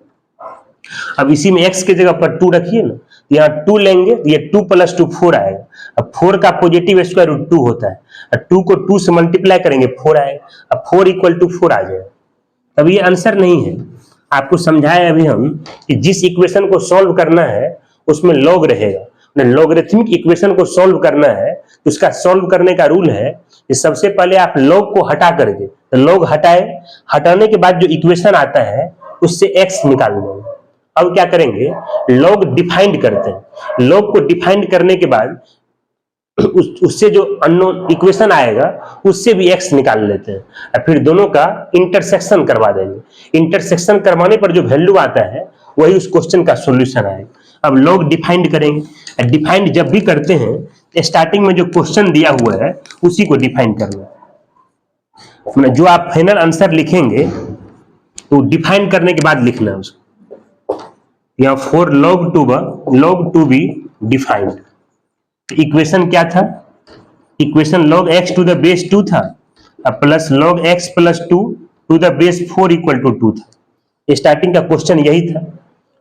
अब इसी में x के जगह पर 2 रखिए ना, यहाँ 2 लेंगे तो ये 2 + 2 4 आएगा। अब 4 का पॉजिटिव स्क्वायर रूट 2 होता है। अब 2 को 2 से मल्टीप्लाई करेंगे 4 आएगा। अब 4 = 4 आ जाएगा। अब ये आंसर नहीं है, आपको समझाया अभी हम कि जिस इक्वेशन को सॉल्व करना है उसमें लॉग रहेगा। लॉगरिथमिक इक्वेशन को सॉल्व करना है तो उसका सॉल्व करने का रूल है कि सबसे पहले आप लॉग को हटा करके, तो लॉग हटाए, हटाने के बाद जो इक्वेशन आता है उससे x निकाल देंगे। अब क्या करेंगे? लॉग डिफाइंड करते हैं। लॉग को डिफाइंड करने के बाद उससे जो अननोन इक्वेशन आएगा उससे भी x निकाल लेते हैं और फिर दोनों का इंटरसेक्शन करवा देंगे। इंटरसेक्शन करवाने पर जो वैल्यू आता है वही उस क्वेश्चन का सॉल्यूशन आएगा। अब लॉग डिफाइंड करेंगे। डिफाइंड जब भी करते हैं स्टार्टिंग में जो क्वेश्चन दिया हुआ है उसी को डिफाइंड करना है। जो आप फाइनल आंसर लिखेंगे तो डिफाइंड करने के बाद लिखना है उसको। यहाँ for log 2 be defined। Equation क्या था? Equation log x to the base 2 था plus log x plus 2 to the base 4 = 2 था। स्टार्टिंग का क्वेश्चन यही था,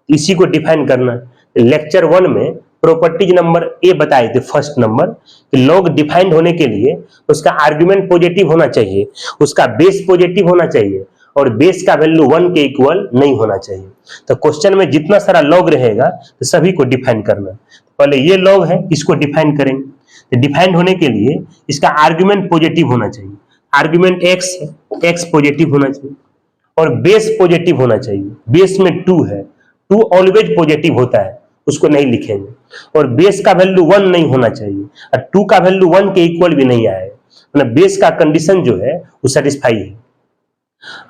इसी को डिफाइन करना। लेक्चर 1 में प्रॉपर्टीज नंबर ए बताए थे फर्स्ट नंबर कि लॉग डिफाइंड होने के लिए उसका आर्गुमेंट पॉजिटिव होना चाहिए, उसका बेस पॉजिटिव होना चाहिए और बेस का वैल्यू 1 के इक्वल नहीं होना चाहिए। तो क्वेश्चन में जितना सारा लॉग रहेगा तो सभी को डिफाइन करना। पहले ये लॉग है, इसको डिफाइन करेंगे। तो डिफाइन होने के लिए इसका आर्गुमेंट पॉजिटिव होना चाहिए। आर्गुमेंट x पॉजिटिव होना चाहिए और बेस पॉजिटिव होना चाहिए। बेस में 2 है, 2 ऑलवेज पॉजिटिव होता है, उसको नहीं लिखेंगे। और बेस का वैल्यू 1 नहीं होना चाहिए और 2 का वैल्यू 1 के इक्वल भी नहीं आएगा, मतलब बेस का कंडीशन जो है वो सेटिस्फाई है।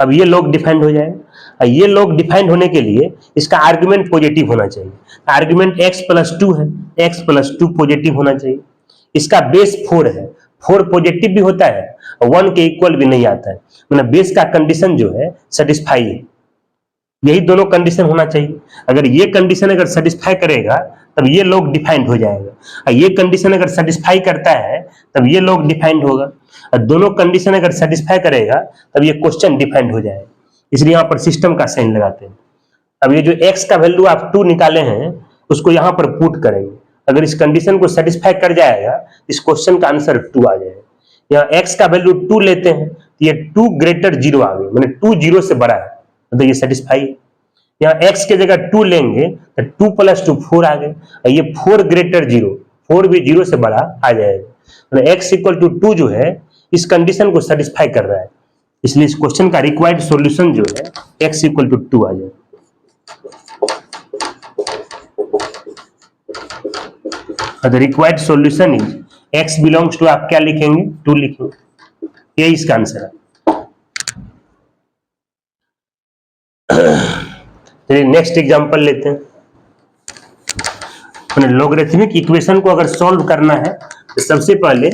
अब ये लॉग डिफाइंड हो जाएगा। ये लॉग डिफाइंड होने के लिए इसका आर्गुमेंट पॉजिटिव होना चाहिए। आर्गुमेंट x + 2 है, x + 2 पॉजिटिव होना चाहिए। इसका बेस 4 है, 4 पॉजिटिव भी होता है, 1 के इक्वल भी नहीं आता है, मतलब बेस का कंडीशन जो है सेटिस्फाई है। यही दोनों कंडीशन होना चाहिए। अगर ये कंडीशन अगर सेटिस्फाई करेगा तब ये लॉग डिफाइंड हो जाएगा, और ये कंडीशन अगर सेटिस्फाई करता है तब ये लॉग डिफाइंड होगा, और दोनों कंडीशन अगर सेटिस्फाई करेगा तब ये क्वेश्चन डिफाइंड हो जाएगा। इसलिए यहाँ पर सिस्टम का साइन लगाते हैं। अब ये जो x का वैल्यू आप 2 निकाले हैं उसको यहां पर पुट करेंगे। अगर इस कंडीशन को सेटिस्फाई कर जाएगा, इस क्वेश्चन का आंसर 2 आ जाएगा। यहाँ x का वैल्यू 2 लेते हैं तो ये 2 ग्रेटर 0 आ गए, मैंने 2 0 से बड़ा है, तो ये सेटिस्फाई है। यहाँ x के जगह 2 लेंगे तो 2 + 2 4 आ गए, ये 4 ग्रेटर 0, 4 भी 0 से बड़ा आ जाएगा। x = 2 जो है इस कंडीशन को सेटिस्फाई कर रहा है, इसलिए इस क्वेश्चन का रिक्वायर्ड सॉल्यूशन जो है x = 2 आ जाएगा। The required solution is x belongs to, आप क्या लिखेंगे, 2 लिखेंगे, ये इसका आंसर है। चलिए नेक्स्ट एग्जांपल लेते हैं। लॉगरिथमिक इक्वेशन को अगर सॉल्व करना है तो सबसे पहले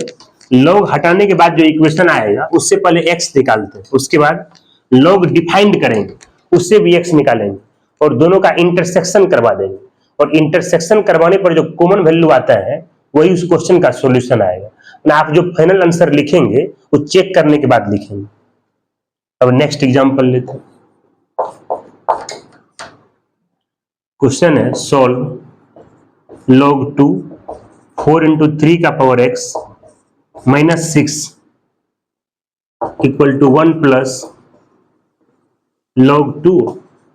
लॉग हटाने के बाद जो इक्वेशन आएगा उससे पहले x निकालते हैं, उसके बाद लॉग डिफाइंड करेंगे, उससे भी x निकालेंगे और दोनों का इंटरसेक्शन करवा देंगे, और इंटरसेक्शन करवाने पर जो कॉमन वैल्यू आता है वही उस क्वेश्चन का सॉल्यूशन आएगा। आप जो फाइनल आंसर लिखेंगे वो चेक करने के बाद लिखेंगे। अब नेक्स्ट एग्जांपल लेते हैं। क्वेश्चन है सॉल्व log 2 4 × 3 का पावर x -6 = 1 प्लस log 2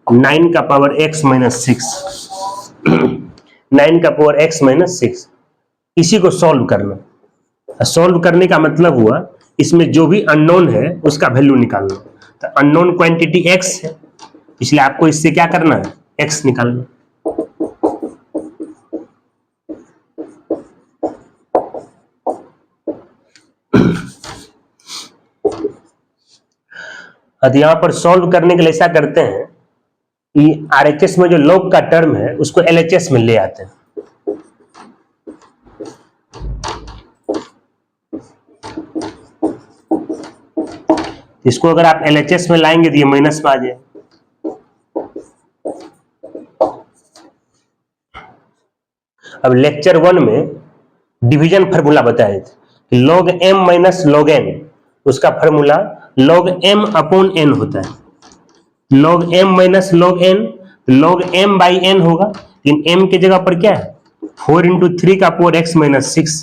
9 का पावर x -6 9 का पावर x -6, इसी को सॉल्व करना। सॉल्व करने का मतलब हुआ इसमें जो भी अननोन है उसका वैल्यू निकालना। तो अननोन क्वांटिटी x है, इसलिए आपको इससे क्या करना है, x निकालना। तो यहां पर सॉल्व करने के लिए ऐसा करते हैं कि RHS में जो लॉग का टर्म है उसको LHS में ले आते हैं। इसको अगर आप LHS में लाएंगे तो ये माइनस में आ जाए। अब लेक्चर 1 में डिवीजन फार्मूला बताए थे, log m - log n, उसका फार्मूला log m/n होता है। log m - log n, log m/n होगा, लेकिन m के जगह पर क्या है, 4 × 3 का पावर x -6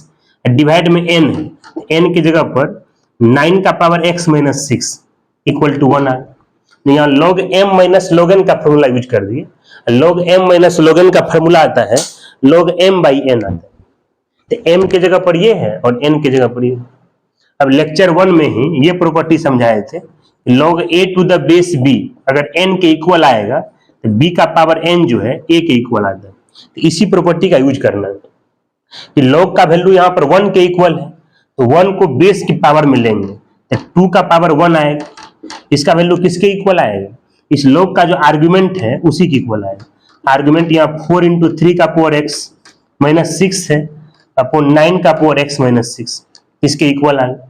डिवाइड में n है, n की जगह पर 9 का पावर x -6 = 1 आ गया। यहाँ log m - log n का फॉर्मूला यूज कर दिए। log m - log n का फॉर्मूला आता है log m/n आता है, तो m के जगह पर ये है और n के जगह पर ये। अब लेक्चर 1 में ही ये प्रॉपर्टी समझाए थे, log a to the base b अगर n के इक्वल आएगा तो b का पावर n जो है a के इक्वल आता है। तो इसी प्रॉपर्टी का यूज करना है कि log का वैल्यू यहाँ पर 1 के इक्वल है, तो 1 को बेस की पावर में लेंगे तो 2 का पावर 1 आएगा, इसका वैल्यू किसके इक्वल आएगा, इस log का जो आर्गुमेंट है उसी के इक्वल आएगा। आर्गुमेंट यहाँ 4 × 3 का पावर x -6 है अपॉन 9 का पावर x -6, इसके इक्वल आएगा।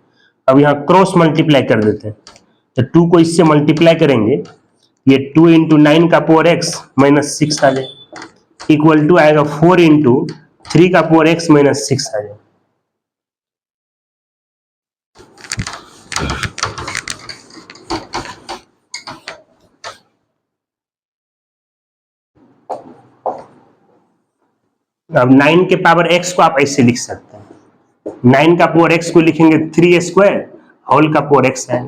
अब यहाँ क्रॉस मल्टीप्लाई कर देते हैं, तो 2 को इससे मल्टीप्लाई करेंगे, ये 2 × 9 का पावर x -6 आ जाए, इक्वल टू आएगा 4 × 3 का पावर x -6 आ जाए। अब 9 के पावर x को आप ऐसे लिख सकते हैं, 9 का पावर x को लिखेंगे 3² होल का पावर x है।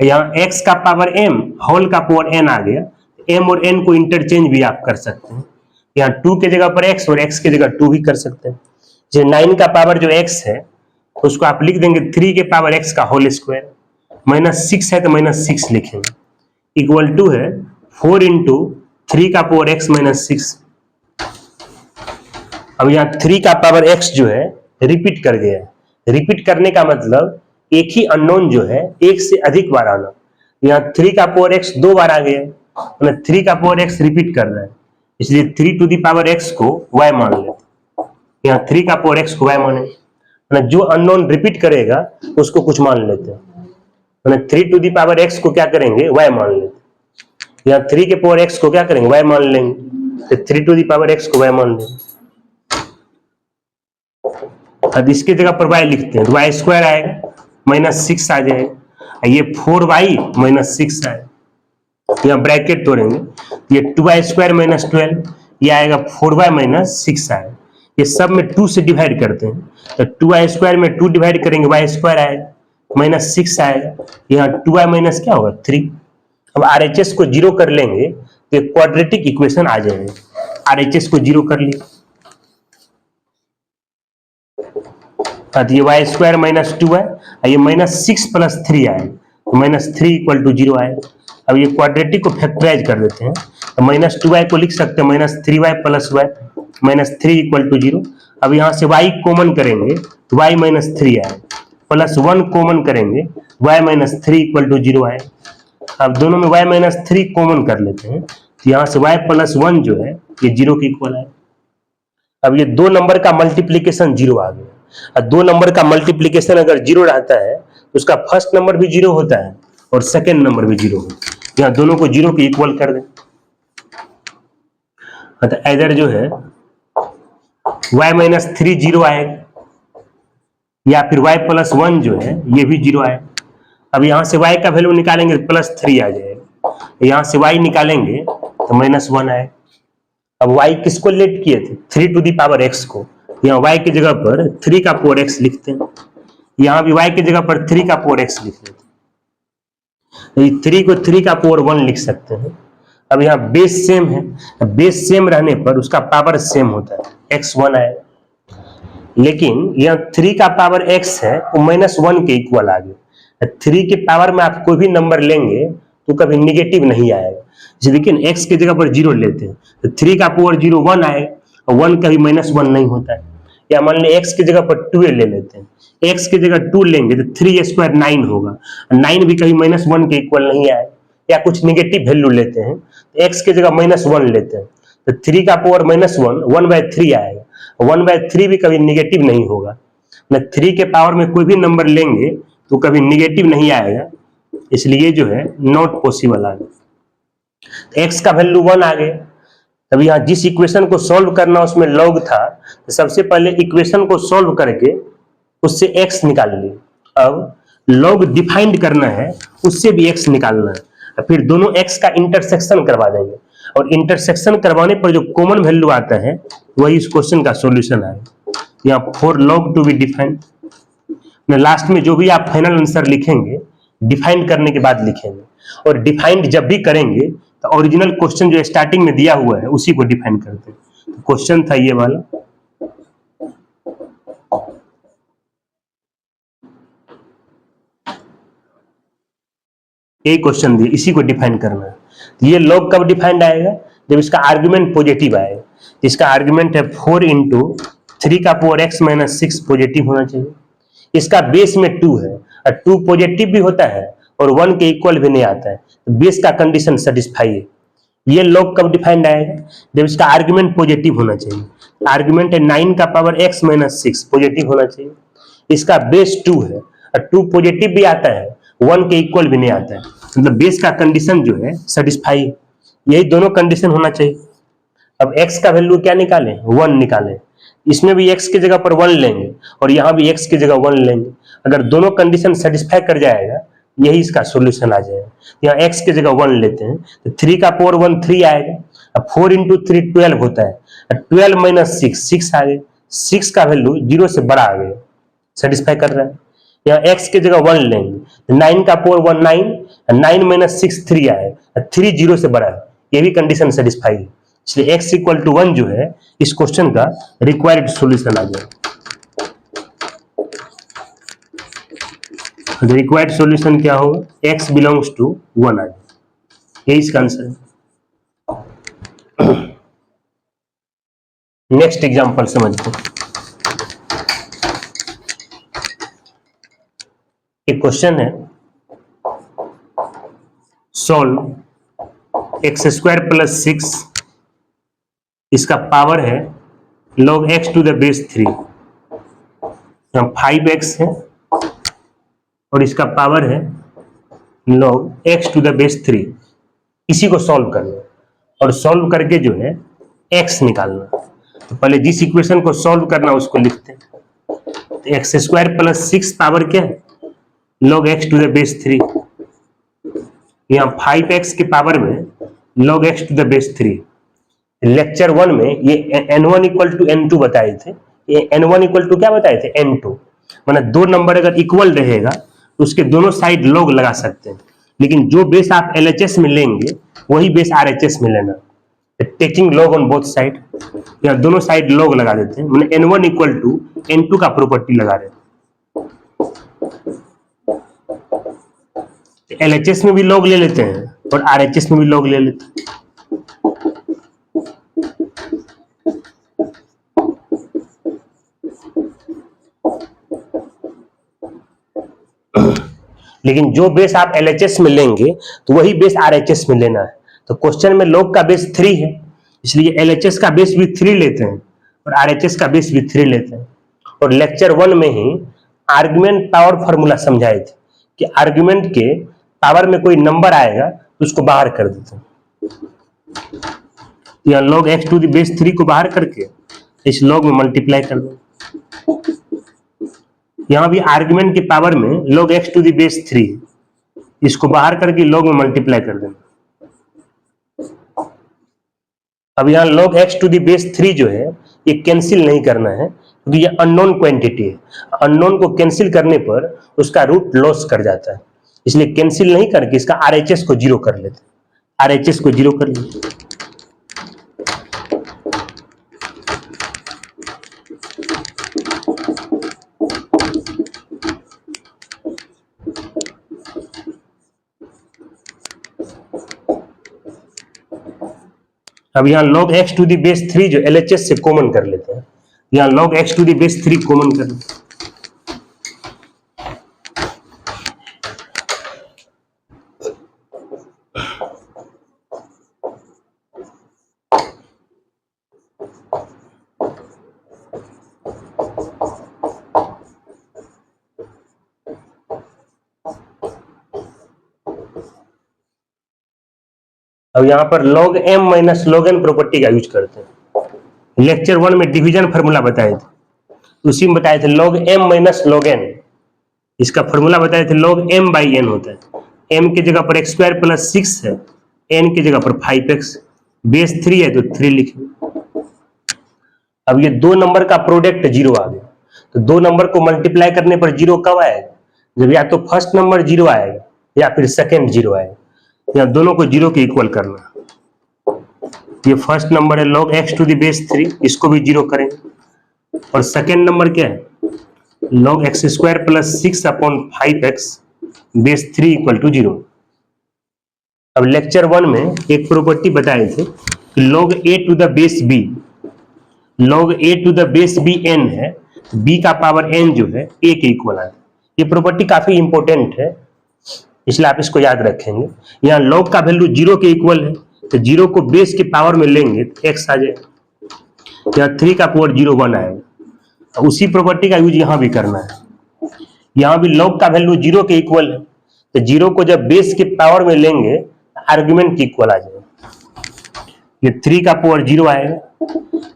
यहाँ x का पावर m होल का पावर n आ गया, m और n को इंटरचेंज भी आप कर सकते हैं। यहाँ 2 के जगह पर x और x के जगह 2 भी कर सकते हैं। जो 9 का पावर जो x है उसको आप लिख देंगे 3 के पावर x का होल स्क्वायर, -6 है तो -6 लिखेंगे, इक्वल टू है 4 × 3 का पावर x -6। अब यहाँ 3 का पावर x जो है रिपीट कर गया है, रिपीट करने का मतलब एक ही अननोन जो है एक से अधिक बार आना। यहाँ 3 का पावर x 2 बार आ गया, मतलब 3 का पावर x रिपीट कर रहा है, इसलिए 3 to the power x को y मान लेते। यहाँ 3 का पावर x को y माने, मतलब जो अननोन रिपीट करेगा उसको कुछ मान लेते हैं, मतलब 3 to the power x को क्या करेंगे, y मान लेते। यहाँ 3 के पावर x को क्या करेंगे, y मान लेंगे, तो 3 to the power x को y मान लेंगे। अब इसके जगह पर y लिखते हैं तो y² आएगा, -6 आ जाएगा, ये 4y -6 आएगा। यहाँ ब्रैकेट तोड़ेंगे, ये 2y² - 12, ये आएगा 4y माइनस 6 आएगा। ये सब में 2 से डिवाइड करते हैं तो 2y स्क्वायर में 2 डिवाइड करेंगे y स्क्वायर आएगा माइनस 6 आएगा। यहाँ 2y माइनस क्या होगा 3। अब RHS को 0 कर लेंगे तो क्वाड्रेटिक इक्वेशन आ जाएगा। RHS को 0 कर लिया तो ये y स्क्वायर माइनस 2 है, ये माइनस 6 प्लस 3 आएगा तो माइनस 3 इक्वल टू 0 आएगा। अब ये क्वाड्रेटिक को फैक्टराइज कर देते हैं तो माइनस 2y को लिख सकते हैं minus 3y plus y minus 3 equal to 0। अब यहाँ से y कॉमन करेंगे तो y माइनस 3 आएगा, प्लस 1 कॉमन करेंगे y माइनस 3 इक्वल टू 0 आएगा। अब दोनों में y माइनस 3 कॉमन कर लेते हैं तो यहाँ से y प्लस 1 जो है ये 0 के इक्वल आएगा। अब ये 2 नंबर का मल्टीप्लीकेशन 0 आ गया। अब 2 नंबर का मल्टीप्लीकेशन अगर 0 रहता है तो उसका फर्स्ट नंबर भी 0 होता है और सेकेंड नंबर भी 0 होता है। यहाँ दोनों को 0 के इक्वल कर दें तो इधर जो है y माइनस 3 0 आएगा या फिर y प्लस 1 जो है ये भी 0 आएगा। अब यहाँ से y का वैल्यू निकालेंगे प्लस 3 आ जाएगा, यहाँ से y निकालेंगे तो माइनस 1 आएगा। अब y किसको लेट किए थे 3 टू दी पावर x को, यहाँ y की जगह पर 3 का पावर x लिखते हैं, यहाँ भी y की जगह पर 3 का पावर x लिख लेते हैं। 3 को 3 का पावर 1 लिख सकते हैं। अब यहाँ बेस सेम है, बेस सेम रहने पर उसका पावर सेम होता है x1 आएगा, लेकिन यहाँ 3 का पावर x है वो माइनस 1 के इक्वल आ गया। 3 के पावर में आप कोई भी नंबर लेंगे तो कभी निगेटिव नहीं आएगा। लेकिन x की जगह पर 0 लेते हैं तो 3 का पावर 0 1 आएगा और 1 कभी माइनस 1 नहीं होता है। या मान लें x की जगह पर 2 ले लेते हैं, x की जगह 2 लेंगे तो 3 स्क्वायर 9 होगा, 9 भी कभी माइनस 1 के इक्वल नहीं आएगा। या कुछ निगेटिव वैल्यू लेते हैं तो x की जगह माइनस 1 लेते हैं तो 3 का पावर माइनस 1/3 आएगा, 1/3 भी कभी निगेटिव नहीं होगा। 3 के पावर में कोई भी नंबर लेंगे तो कभी निगेटिव नहीं आएगा, इसलिए जो है नॉट पॉसिबल आ गया। x का वैल्यू 1 आ गया। तब यहाँ जिस इक्वेशन को सॉल्व करना उसमें log था तो सबसे पहले इक्वेशन को सॉल्व करके उससे x निकाल लिए। अब log डिफाइंड करना है उससे भी x निकालना है, फिर दोनों x का इंटरसेक्शन करवा देंगे और इंटरसेक्शन करवाने पर जो कॉमन वैल्यू आता है वही इस क्वेश्चन का सॉल्यूशन है। यहाँ for log to be defined, last में जो भी आप फाइनल आंसर लिखेंगे डिफाइंड करने के बाद लिखेंगे, और डिफाइंड जब भी करेंगे तो ओरिजिनल क्वेश्चन जो स्टार्टिंग में दिया हुआ है उसी को डिफाइन करते हैं। क्वेश्चन था ये वाला, यही क्वेश्चन दिया, इसी को डिफाइन करना है। तो ये log कब डिफाइंड आएगा जब इसका आर्गुमेंट पॉजिटिव आएगा। इसका आर्गुमेंट है 4 इंटू 3 का पावर x माइनस 6 पॉजिटिव होना चाहिए। इसका बेस में 2 है और 2 पॉजिटिव भी होता है और 1 के इक्वल भी नहीं आता है, तो बेस का कंडीशन सेटिस्फाई है। ये log कब डिफाइंड आएगा जब इसका आर्गुमेंट पॉजिटिव होना चाहिए। आर्गुमेंट है 9 का पावर x माइनस 6 पॉजिटिव होना चाहिए। इसका बेस 2 है और 2 पॉजिटिव भी आता है 1 के इक्वल भी नहीं आता है, मतलब बेस का कंडीशन जो है सेटिस्फाई, यही दोनों कंडीशन होना चाहिए। अब x का वैल्यू क्या निकालें 1 निकालें, इसमें भी x की जगह पर 1 लेंगे और यहाँ भी x की जगह 1 लेंगे। अगर दोनों कंडीशन सेटिस्फाई कर जाएगा यही इसका सॉल्यूशन आ जाएगा। यहाँ x की जगह 1 लेते हैं तो 3 का पावर 1 3 आएगा, अब 4 इंटू 3 12 होता है, 12 माइनस 6 आ गया, 6 का वैल्यू 0 से बड़ा आ गया, सेटिस्फाई कर रहा है। यहाँ x की जगह 1 लेंगे 9 का पावर 1 9, 9 माइनस 6 3 आएगा, 3 0 से बड़ा है, ये भी कंडीशन सेटिस्फाई है, इसलिए x इक्वल टू 1 जो है इस क्वेश्चन का रिक्वायर्ड सॉल्यूशन आ जाएगा। रिक्वायर्ड सॉल्यूशन क्या होगा x बिलोंग्स टू 1 आ जाएगा, यही इसका आंसर है। नेक्स्ट एग्जांपल समझते हैं। एक क्वेश्चन है सॉल्व एक्स स्क्वायर प्लस 6, इसका पावर है log x to the base 3, 5x है और इसका पावर है log x to the base 3। इसी को सॉल्व करना और सॉल्व करके जो है x निकालना। तो पहले जिस इक्वेशन को सॉल्व करना उसको लिखते हैं, तो एक्स स्क्वायर प्लस 6 पावर क्या है log x to the base 3, यहाँ 5x के पावर में log x to the base 3, lecture 1 में ये n1 इक्वल टू n2 बताए थे, ये n1 इक्वल टू क्या बताए थे, n2। मतलब दो नंबर अगर इक्वल रहेगा तो उसके दोनों साइड लॉग लगा सकते हैं, लेकिन जो बेस आप LHS में लेंगे वही बेस RHS में लेना, taking log on both side, या दोनों साइड लॉग लगा देते हैं, मतलब n1 इक्वल टू n2 का प्रॉपर्टी लगा रहे हैं। LHS में भी लॉग ले लेते हैं और RHS में भी लॉग ले लेते हैं। लेकिन जो बेस आप LHS में लेंगे तो वही बेस RHS में लेना है। तो क्वेश्चन में लॉग का बेस 3 है, इसलिए LHS का बेस भी 3 लेते हैं और RHS का बेस भी 3 लेते हैं। और लेक्चर 1 में ही आर्गुमेंट पावर फॉर्मूला समझाए थे कि आर्गुमेंट के पावर में कोई नंबर आएगा तो उसको बाहर कर देते हैं। या log x to the base 3 को बाहर करके इस log में मल्टीप्लाई कर दो। यहां भी आर्गुमेंट के पावर में log x to the base 3, इसको बाहर करके log में मल्टीप्लाई कर देना। अब यहाँ log x to the base 3 जो है ये कैंसिल नहीं करना है, क्योंकि ये अननोन क्वांटिटी है। अननोन को कैंसिल करने पर उसका रूट लॉस कर जाता है, इसलिए कैंसिल नहीं करके इसका RHS को 0 कर लेते हैं। RHS को 0 कर लेते। अब यहाँ log x to the base 3 जो LHS से कॉमन कर लेते हैं, यहाँ log x to the base 3 कॉमन कर लेते हैं। अब यहाँ पर log m minus log n property का यूज करते हैं। लेक्चर 1 में डिवीजन फार्मूला बताए थे, उसी में बताए थे log m minus log n, इसका फार्मूला बताए थे log m बाई n होता है। m के जगह पर x स्क्वायर प्लस 6 है, n के जगह पर 5x, बेस 3 है तो 3 लिखे। अब ये दो नंबर का प्रोडक्ट 0 आ गया, तो दो नंबर को मल्टीप्लाई करने पर 0 कब आएगा, जब या तो फर्स्ट नंबर 0 आएगा या फिर सेकेंड 0 आएगा। या दोनों को 0 के इक्वल करना। ये फर्स्ट नंबर है log x to the base 3, इसको भी 0 करेंगे। और सेकेंड नंबर क्या है, log x square plus 6 upon 5x base 3 equal to 0। अब लेक्चर 1 में एक प्रॉपर्टी बताए थे कि log a to the base b, log a to the base b n है, b का पावर n जो है a के इक्वल है। ये प्रॉपर्टी काफी इंपॉर्टेंट है, इसलिए आप इसको याद रखेंगे। यहाँ log का वैल्यू 0 के इक्वल है, तो 0 को बेस के पावर में लेंगे तो x आ जाएगा। यहाँ 3 का पावर 0 1 आएगा। उसी प्रॉपर्टी का यूज यहाँ भी करना है। यहाँ भी log का वैल्यू 0 के इक्वल है, तो 0 को जब बेस के पावर में लेंगे आर्गुमेंट के इक्वल आ जाएगा। ये 3 का पावर 0 आएगा,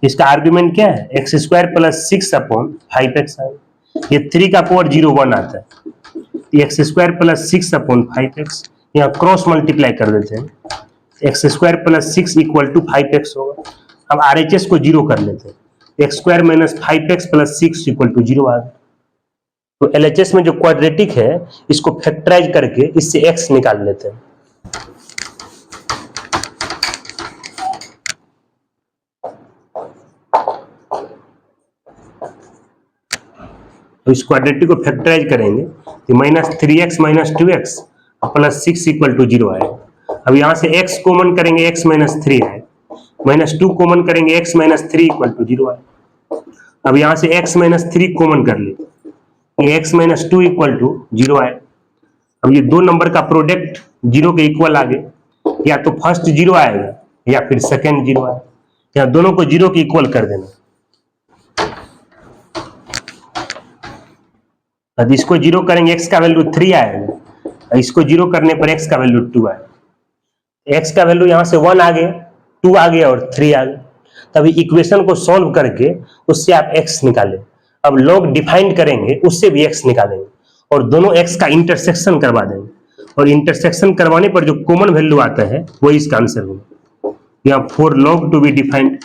इसका आर्गुमेंट क्या है, x square plus 6 upon 5x आएगा। ये 3 का पावर 0 1 आता है, x square plus 6 upon 5x, यहाँ क्रॉस मल्टीप्लाई कर देते हैं, x square plus 6 equal to 5x होगा। अब RHS को 0 कर लेते हैं, x square minus 5x plus 6 equal to 0 आ गया। तो LHS में जो क्वाड्रेटिक है इसको फैक्टराइज करके इससे x निकाल लेते हैं। तो इस क्वाड्रेटिक को फैक्टराइज करेंगे तो minus 3x minus 2x plus 6 equal to 0 आएगा। अब यहाँ से x कॉमन करेंगे, x माइनस 3 आएगा, माइनस 2 कॉमन करेंगे, x माइनस 3 इक्वल टू 0 आएगा। अब यहाँ से x माइनस 3 कॉमन कर ले, x माइनस 2 इक्वल टू 0 आएगा। अब ये दो नंबर का प्रोडक्ट 0 के इक्वल आ गए, या तो फर्स्ट 0 आएगा या फिर सेकेंड 0 आएगा। यहाँ दोनों को 0 के इक्वल कर देना। अब इसको 0 करेंगे, x का वैल्यू 3 आएगा, इसको 0 करने पर x का वैल्यू 2 आएगा। x का वैल्यू यहाँ से 1 आ गया, 2 आ गया और 3 आ गया। तभी इक्वेशन को सॉल्व करके उससे आप x निकालें। अब log डिफाइन करेंगे, उससे भी x निकालेंगे और दोनों x का इंटरसेक्शन करवा देंगे, और इंटरसेक्शन करवाने पर जो कॉमन वैल्यू आता है वही इसका आंसर होगा। या 4 log टू बी डिफाइंड।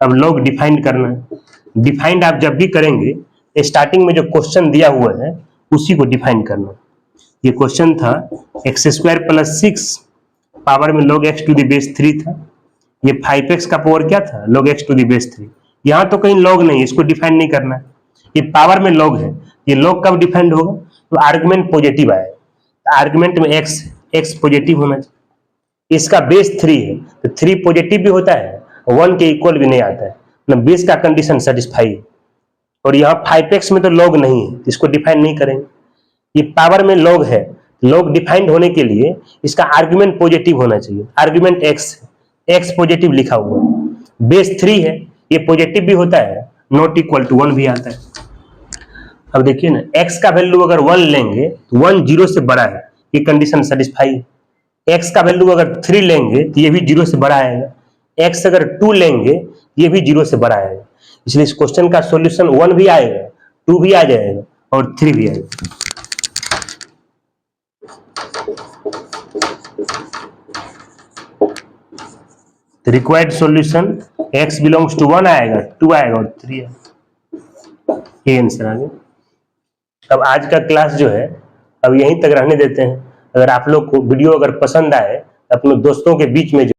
अब log डिफाइंड करना है। डिफाइंड आप जब भी करेंगे स्टार्टिंग में जो क्वेश्चन दिया हुआ है उसी को डिफाइंड करना। ये क्वेश्चन था x² + 6 पावर में log x to the base 3 था। ये 5x का पावर क्या था? log x to the base 3। यहां तो कहीं log नहीं, इसको डिफाइंड नहीं करना है। ये पावर में log है, ये log कब डिफाइंड होगा? तो आर्गुमेंट पॉजिटिव आएगा, आर्गुमेंट में x पॉजिटिव होना चाहिए। इसका बेस 3 है तो 3 पॉजिटिव भी होता है, 1 के इक्वल भी नहीं आता है, मतलब बेस का कंडीशन सेटिस्फाई है। और यहाँ 5x में तो log नहीं है, इसको डिफाइन नहीं करेंगे। ये पावर में log है, log डिफाइंड होने के लिए इसका आर्गुमेंट पॉजिटिव होना चाहिए। आर्गुमेंट x पॉजिटिव लिखा हुआ है, बेस 3 है, ये पॉजिटिव भी होता है, नॉट इक्वल टू 1 भी आता है। अब देखिए ना, x का वैल्यू अगर 1 लेंगे तो 1 0 से बड़ा है, ये कंडीशन सेटिस्फाई है। x का वैल्यू अगर 3 लेंगे तो ये भी 0 से बड़ा आएगा। x अगर 2 लेंगे ये भी 0 से बड़ा आएगा। इसलिए इस क्वेश्चन का सॉल्यूशन 1 भी आएगा, 2 भी आ जाएगा और 3 भी आएगा। Required solution x belongs to 1 आएगा, 2 आएगा और 3 आएगा। ये आंसर आ गया। अब आज का क्लास जो है अब यहीं तक रहने देते हैं। अगर आप लोग को वीडियो अगर पसंद आए अपने दोस्तों के बीच में जो